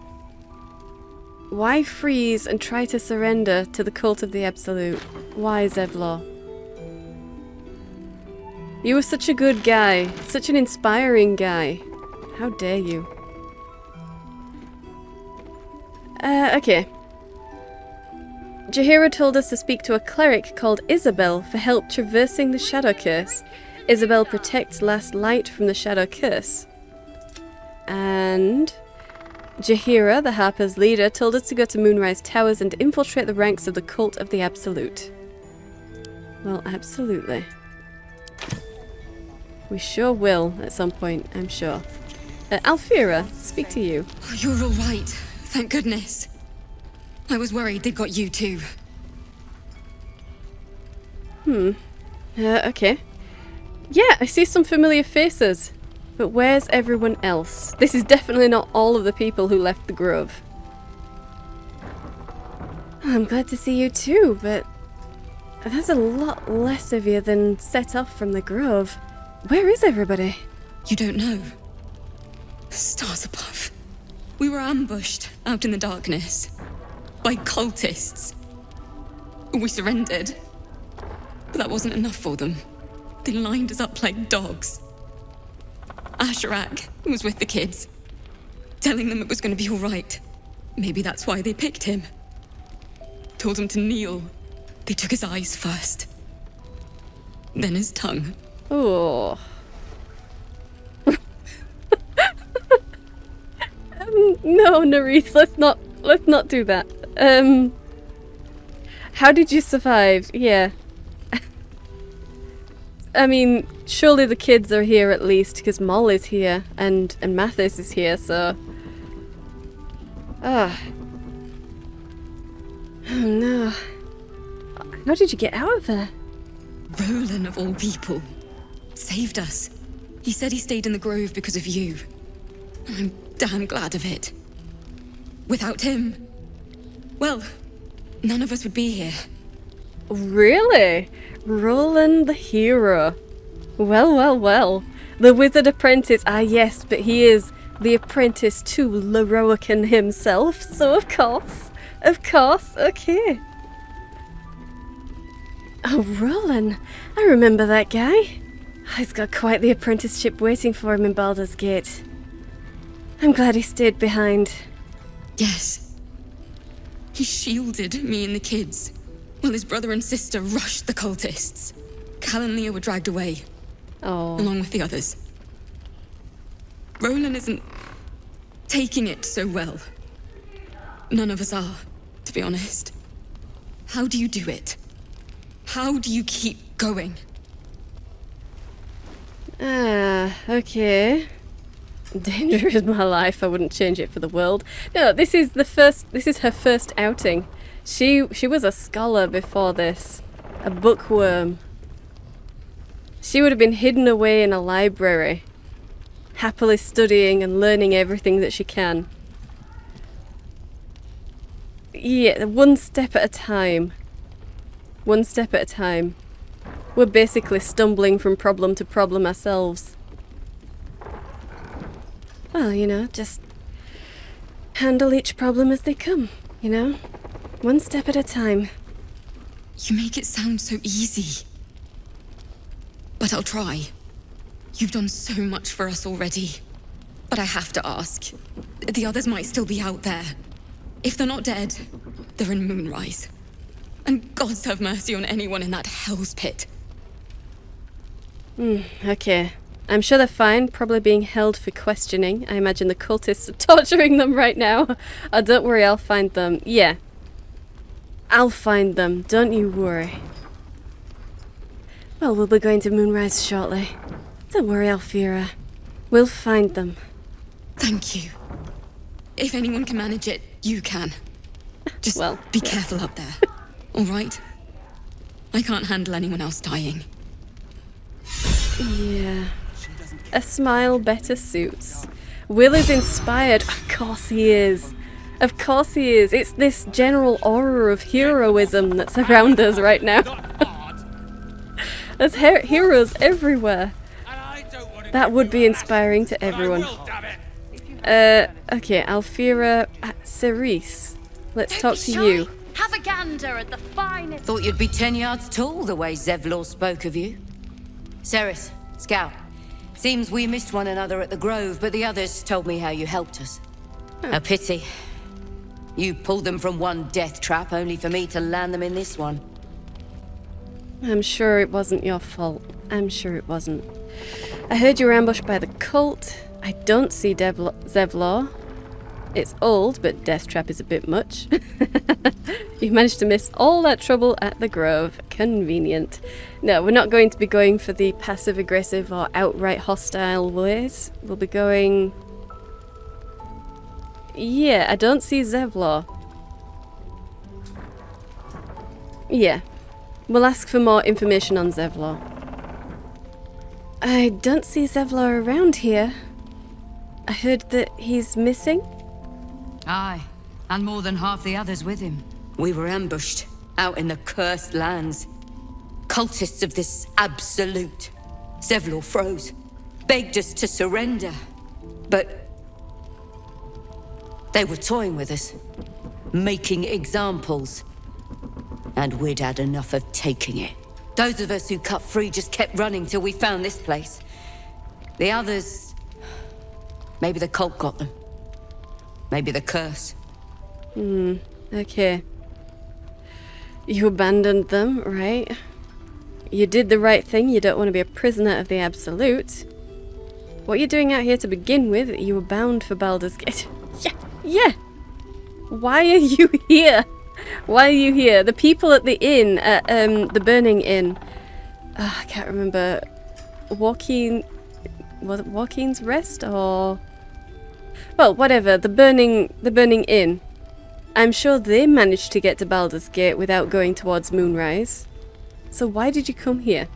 [SPEAKER 1] freeze and try to surrender to the Cult of the Absolute? Why, Zevlor? You were such a good guy. Such an inspiring guy. How dare you? Okay. Jaheira told us to speak to a cleric called Isabel for help traversing the Shadow Curse. Isabel protects Last Light from the Shadow Curse. And Jaheira, the Harper's leader, told us to go to Moonrise Towers and infiltrate the ranks of the Cult of the Absolute. Well, absolutely. We sure will at some point, I'm sure. Alfira, speak to you.
[SPEAKER 13] Oh, you're all right. Thank goodness. I was worried they'd got you too.
[SPEAKER 1] Okay. Yeah, I see some familiar faces. But where's everyone else? This is definitely not all of the people who left the Grove. I'm glad to see you too, but there's a lot less of you than set off from the Grove. Where is everybody?
[SPEAKER 13] You don't know. Stars above. We were ambushed out in the darkness by cultists. We surrendered, but that wasn't enough for them. They lined us up like dogs. Asherak was with the kids, telling them it was going to be all right. Maybe that's why they picked him. Told him to kneel. They took his eyes first, then his tongue.
[SPEAKER 1] Oh. No, Nerys, let's not do that. How did you survive? Yeah. I mean, surely the kids are here at least, because Moll is here, and Mathis is here, so... Oh no. How did you get out of there?
[SPEAKER 13] Roland, of all people, saved us. He said he stayed in the Grove because of you. And I'm damn glad of it. Without him, well, none of us would be here.
[SPEAKER 1] Really? Roland the hero. Well, well, well. The wizard apprentice. Ah, yes, but he is the apprentice to Leroican himself, so of course, okay. Oh, Roland. I remember that guy. He's got quite the apprenticeship waiting for him in Baldur's Gate. I'm glad he stayed behind.
[SPEAKER 13] Yes. He shielded me and the kids, while his brother and sister rushed the cultists. Cal and Leah were dragged away, along with the others. Roland isn't taking it so well. None of us are, to be honest. How do you do it? How do you keep going?
[SPEAKER 1] Okay. Danger is my life. I wouldn't change it for the world. No, this is her first outing. She was a scholar before this. A bookworm. She would have been hidden away in a library, happily studying and learning everything that she can. Yeah, one step at a time. One step at a time. We're basically stumbling from problem to problem ourselves. Well, you know, just handle each problem as they come, you know? One step at a time.
[SPEAKER 13] You make it sound so easy. But I'll try. You've done so much for us already. But I have to ask. The others might still be out there. If they're not dead, they're in Moonrise. And gods have mercy on anyone in that hell's pit.
[SPEAKER 1] Okay. I'm sure they're fine, probably being held for questioning. I imagine the cultists are torturing them right now. Oh, don't worry, I'll find them. Yeah. I'll find them, don't you worry. Well, we'll be going to Moonrise shortly. Don't worry, Alfira. We'll find them.
[SPEAKER 13] Thank you. If anyone can manage it, you can. Just be careful up there. All right? I can't handle anyone else dying.
[SPEAKER 1] Yeah. A smile better suits. Will is inspired. Of course he is. Of course he is. It's this general aura of heroism that's around us right now. There's heroes everywhere. That would be inspiring to everyone. Okay, Alfira, Nerys. Let's talk to you.
[SPEAKER 10] Have a gander at the finest.
[SPEAKER 2] Thought you'd be 10 yards tall the way Zevlor spoke of you. Nerys, Scout. Seems we missed one another at the Grove, but the others told me how you helped us. A pity. You pulled them from one death trap, only for me to land them in this one.
[SPEAKER 1] I'm sure it wasn't your fault. I'm sure it wasn't. I heard you were ambushed by the cult. I don't see Zevlor. It's old, but death trap is a bit much. You managed to miss all that trouble at the Grove. Convenient. No, we're not going to be going for the passive-aggressive or outright hostile ways. We'll be going... Yeah, I don't see Zevlor. Yeah. We'll ask for more information on Zevlor. I don't see Zevlor around here. I heard that he's missing.
[SPEAKER 2] Aye, and more than half the others with him. We were ambushed, out in the cursed lands. Cultists of this absolute. Zevlor froze, begged us to surrender. But they were toying with us, making examples. And we'd had enough of taking it. Those of us who cut free just kept running till we found this place. The others... Maybe the cult got them. Maybe the curse.
[SPEAKER 1] Okay. You abandoned them, right? You did the right thing. You don't want to be a prisoner of the Absolute. What you're doing out here to begin with, you were bound for Baldur's Gate. Yeah! Why are you here? Why are you here? The people at the inn, the Burning Inn. I can't remember. Was it Joaquin's Rest or... Well, whatever. The Burning Inn. I'm sure they managed to get to Baldur's Gate without going towards Moonrise. So why did you come here?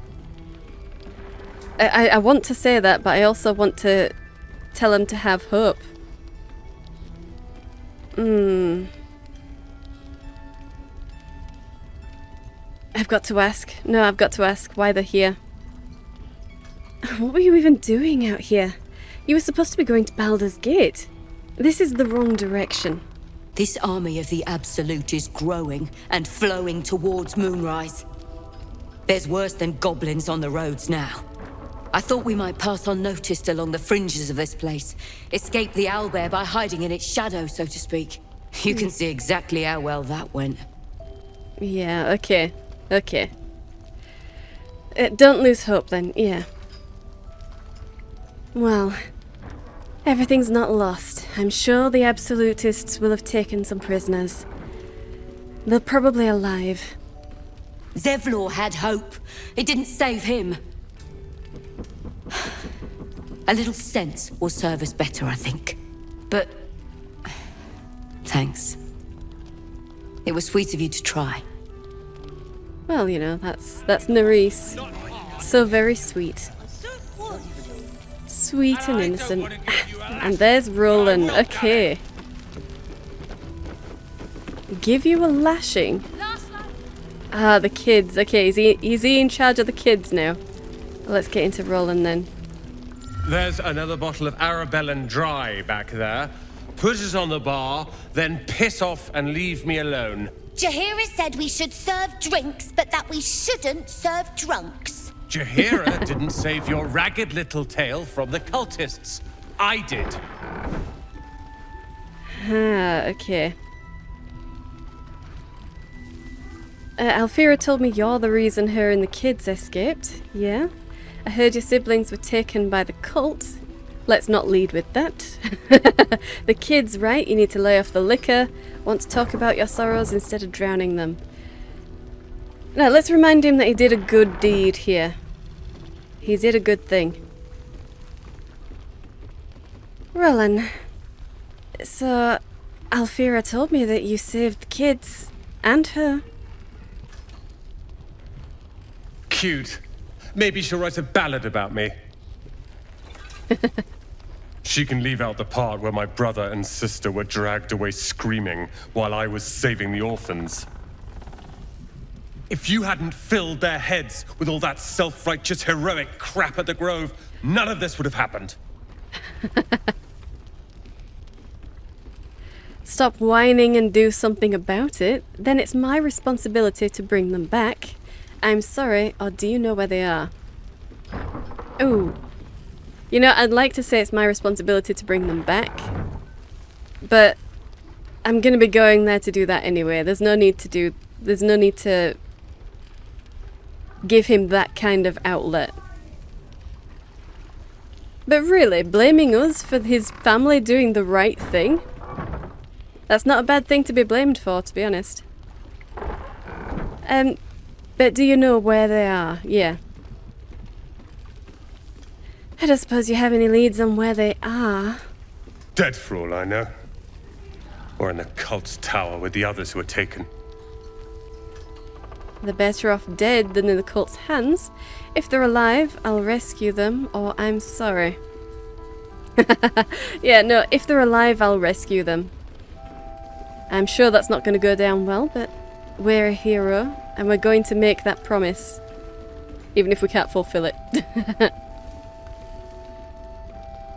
[SPEAKER 1] I want to say that, but I also want to tell them to have hope. I've got to ask. No, I've got to ask why they're here. What were you even doing out here? You were supposed to be going to Baldur's Gate. This is the wrong direction.
[SPEAKER 2] This army of the Absolute is growing and flowing towards Moonrise. There's worse than goblins on the roads now. I thought we might pass unnoticed along the fringes of this place, escape the owlbear by hiding in its shadow, so to speak. You can see exactly how well that went.
[SPEAKER 1] Yeah, okay. Don't lose hope then, yeah. Well, everything's not lost. I'm sure the Absolutists will have taken some prisoners. They're probably alive.
[SPEAKER 2] Zevlor had hope. It didn't save him. A little sense will serve us better, I think. But... thanks. It was sweet of you to try.
[SPEAKER 1] Well, you know, that's Nerys. So very sweet. Sweet and innocent. And there's Roland. Okay. Give you a lashing? Ah, the kids. Okay, is he in charge of the kids now? Let's get into Roland then.
[SPEAKER 5] There's another bottle of Arabellan Dry back there. Put it on the bar, then piss off and leave me alone.
[SPEAKER 10] Jaheira said we should serve drinks, but that we shouldn't serve drunks.
[SPEAKER 5] Jaheira didn't save your ragged little tail from the cultists. I did.
[SPEAKER 1] Okay. Alfira told me you're the reason her and the kids escaped. Yeah? I heard your siblings were taken by the cult. Let's not lead with that. The kids, right? You need to lay off the liquor. Want to talk about your sorrows instead of drowning them. Now, let's remind him that he did a good deed here. He did a good thing. Roland. So, Alfira told me that you saved the kids. And her.
[SPEAKER 5] Cute. Maybe she'll write a ballad about me. She can leave out the part where my brother and sister were dragged away screaming while I was saving the orphans. If you hadn't filled their heads with all that self-righteous heroic crap at the Grove, none of this would have happened.
[SPEAKER 1] Stop whining and do something about it. Then it's my responsibility to bring them back. I'm sorry, or do you know where they are? Ooh. You know, I'd like to say it's my responsibility to bring them back, but I'm gonna be going there to do that anyway. There's no need to give him that kind of outlet. But really, blaming us for his family doing the right thing? That's not a bad thing to be blamed for, to be honest. But do you know where they are? Yeah. I don't suppose you have any leads on where they are.
[SPEAKER 5] Dead for all I know. Or in the cult's tower with the others who were taken.
[SPEAKER 1] They're better off dead than in the cult's hands. If they're alive, I'll rescue them, or I'm sorry. Yeah, no, if they're alive, I'll rescue them. I'm sure that's not going to go down well, but we're a hero, and we're going to make that promise. Even if we can't fulfill it.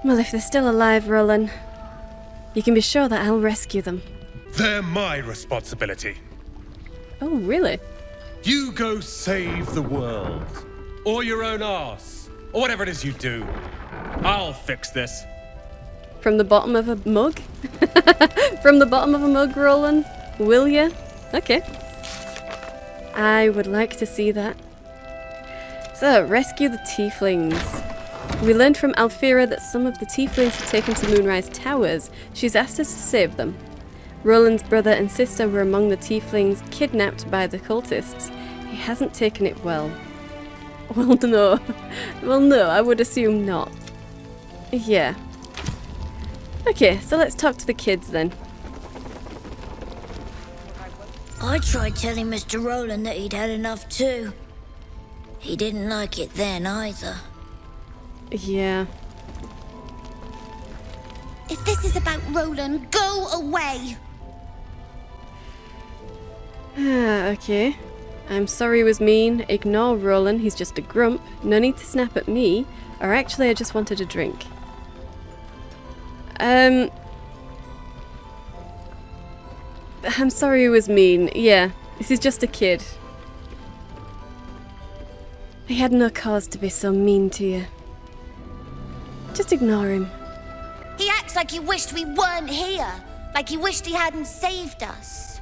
[SPEAKER 1] Well, if they're still alive, Roland, you can be sure that I'll rescue them.
[SPEAKER 5] They're my responsibility.
[SPEAKER 1] Oh, really?
[SPEAKER 5] You go save the world. Or your own arse. Or whatever it is you do. I'll fix this.
[SPEAKER 1] From the bottom of a mug? From the bottom of a mug, Roland? Will ya? Okay. I would like to see that. So, rescue the tieflings. We learned from Alfira that some of the tieflings had taken to Moonrise Towers. She's asked us to save them. Roland's brother and sister were among the tieflings kidnapped by the cultists. He hasn't taken it well. Well, no. Well, no, I would assume not. Yeah. Okay, so let's talk to the kids then.
[SPEAKER 15] I tried telling Mr. Roland that he'd had enough too. He didn't like it then either.
[SPEAKER 1] Yeah.
[SPEAKER 10] If this is about Roland, go away!
[SPEAKER 1] Okay. I'm sorry he was mean. Ignore Roland, he's just a grump. No need to snap at me. Or actually, I just wanted a drink. I'm sorry he was mean. Yeah, this is just a kid. He had no cause to be so mean to you. Just ignore him.
[SPEAKER 10] He acts like he wished we weren't here. Like he wished he hadn't saved us.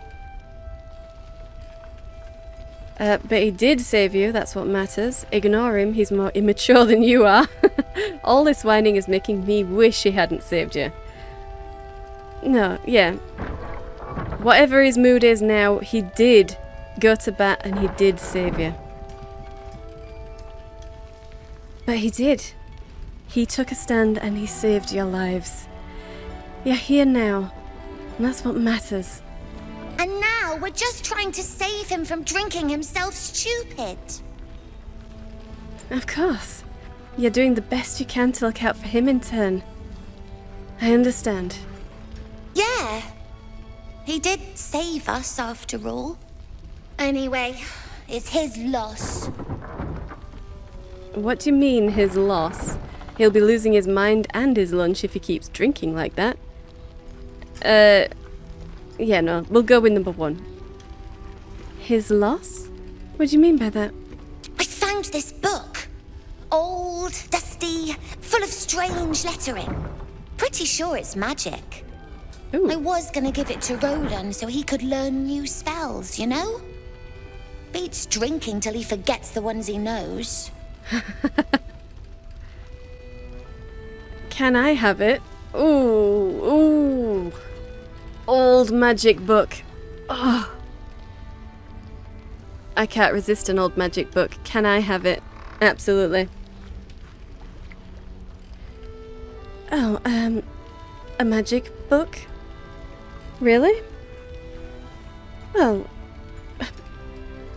[SPEAKER 1] But he did save you, that's what matters. Ignore him, he's more immature than you are. All this whining is making me wish he hadn't saved you. No, yeah. Whatever his mood is now, he did go to bat and he did save you. But he did. He took a stand and he saved your lives. You're here now, and that's what matters.
[SPEAKER 10] And now we're just trying to save him from drinking himself stupid.
[SPEAKER 1] Of course. You're doing the best you can to look out for him in turn. I understand.
[SPEAKER 10] Yeah. He did save us after all. Anyway, it's his loss.
[SPEAKER 1] What do you mean, his loss? He'll be losing his mind and his lunch if he keeps drinking like that. Yeah, no, we'll go with number 1. His loss? What do you mean by that?
[SPEAKER 10] I found this book. Old, dusty, full of strange lettering. Pretty sure it's magic.
[SPEAKER 1] Ooh.
[SPEAKER 10] I was gonna give it to Roland so he could learn new spells, you know? Beats drinking till he forgets the ones he knows.
[SPEAKER 1] Can I have it? Ooh, ooh. Old magic book. Oh. I can't resist an old magic book. Can I have it? Absolutely. Oh, a magic book? Really? Well,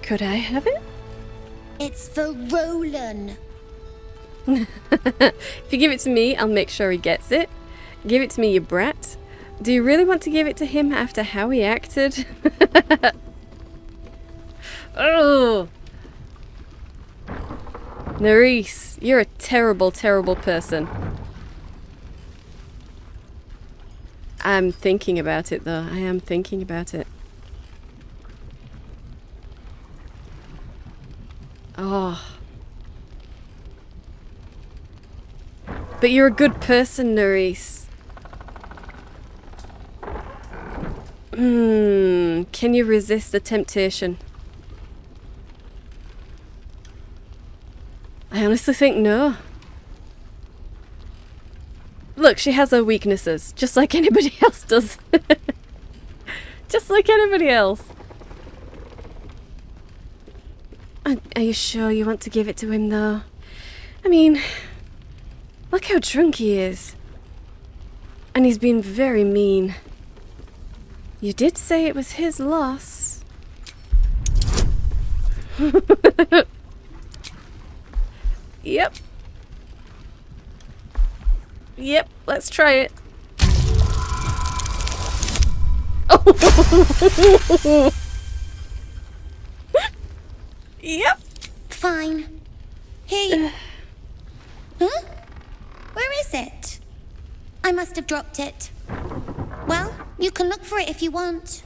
[SPEAKER 1] could I have it?
[SPEAKER 10] It's for Roland.
[SPEAKER 1] If you give it to me, I'll make sure he gets it. Give it to me, you brat. Do you really want to give it to him after how he acted? Oh! Nerys, you're a terrible, terrible person. I'm thinking about it, though. I am thinking about it. Oh. But you're a good person, Nerys. Can you resist the temptation? I honestly think no. Look, she has her weaknesses, just like anybody else does. Just like anybody else. Are you sure you want to give it to him, though? I mean, look how drunk he is. And he's been very mean. You did say it was his loss. Yep. Yep, let's try it. Oh. Yep.
[SPEAKER 10] Fine. Here you... Huh? Where is it? I must have dropped it. Well, you can look for it if you want.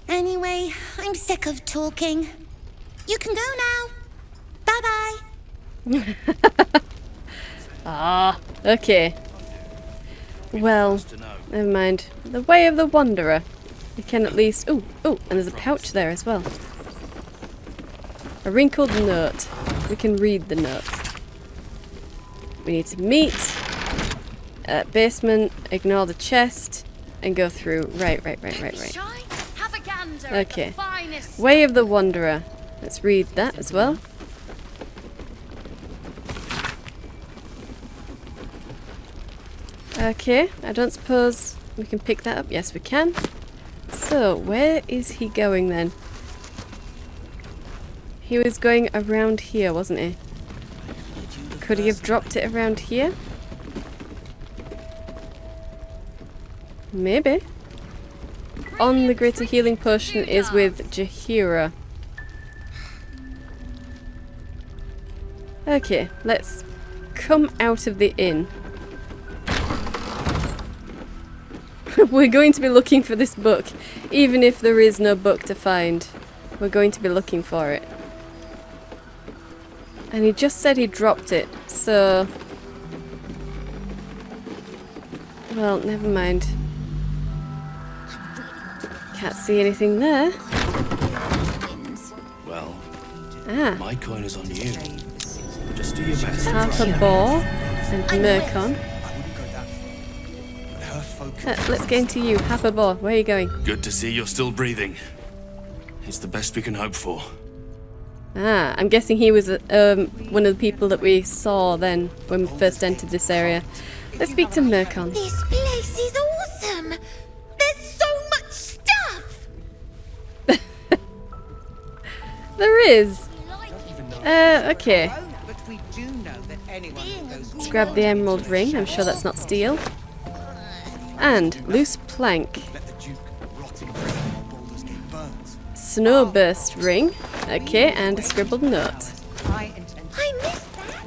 [SPEAKER 10] Anyway, I'm sick of talking. You can go now. Bye-bye.
[SPEAKER 1] Ah, okay. Well, never mind. The way of the wanderer. We can at least... Ooh, and there's a pouch there as well. A wrinkled note. We can read the note. We need to meet at basement, ignore the chest, and go through. Right. Okay. Way of the Wanderer. Let's read that as well. Okay, I don't suppose we can pick that up. Yes, we can. So, where is he going then? He was going around here, wasn't he? Could he have dropped it around here? Maybe. On the greater healing potion is with Jaheira. Okay, let's come out of the inn. We're going to be looking for this book. Even if there is no book to find, we're going to be looking for it. And he just said he dropped it, so... Well, never mind. Can't see anything there.
[SPEAKER 12] Well,
[SPEAKER 1] my
[SPEAKER 12] coin is on you. Just do your best.
[SPEAKER 1] Half a boar and Mercon. Let's get into you, half a boar. Where are you going?
[SPEAKER 12] Good to see you're still breathing. It's the best we can hope for.
[SPEAKER 1] Ah, I'm guessing he was one of the people that we saw then when we first entered this area. Let's speak to Mercon.
[SPEAKER 10] This place is awesome! There's so much stuff!
[SPEAKER 1] There is. Okay. Let's grab the emerald ring. I'm sure that's not steel. And loose plank. Snowburst ring. Okay, and a scribbled note.
[SPEAKER 10] I missed that!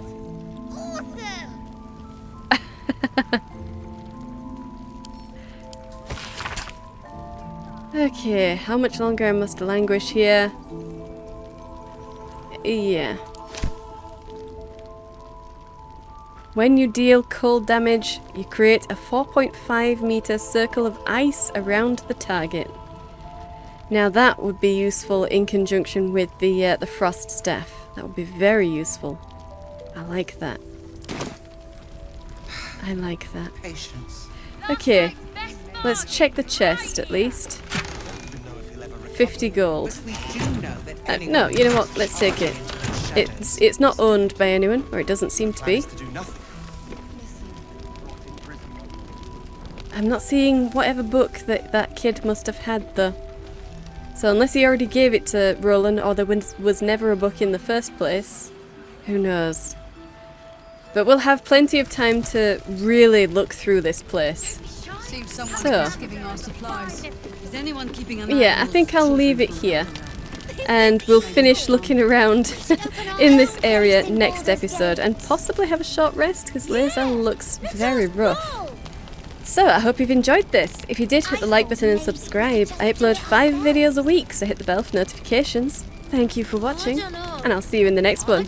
[SPEAKER 1] Okay, how much longer I must languish here? Yeah. When you deal cold damage, you create a 4.5 meter circle of ice around the target. Now that would be useful in conjunction with the frost staff. That would be very useful. I like that. I like that. Okay, let's check the chest at least. 50 gold. No, you know what? Let's take it. It's not owned by anyone, or it doesn't seem to be. I'm not seeing whatever book that kid must have had though. So unless he already gave it to Roland, or there was never a book in the first place, who knows? But we'll have plenty of time to really look through this place. So, yeah, I think I'll leave it here. And we'll finish looking around in this area next episode, and possibly have a short rest, because Laser looks very rough. So, I hope you've enjoyed this. If you did, hit the like button and subscribe. I upload 5 videos a week, so hit the bell for notifications. Thank you for watching, and I'll see you in the next one.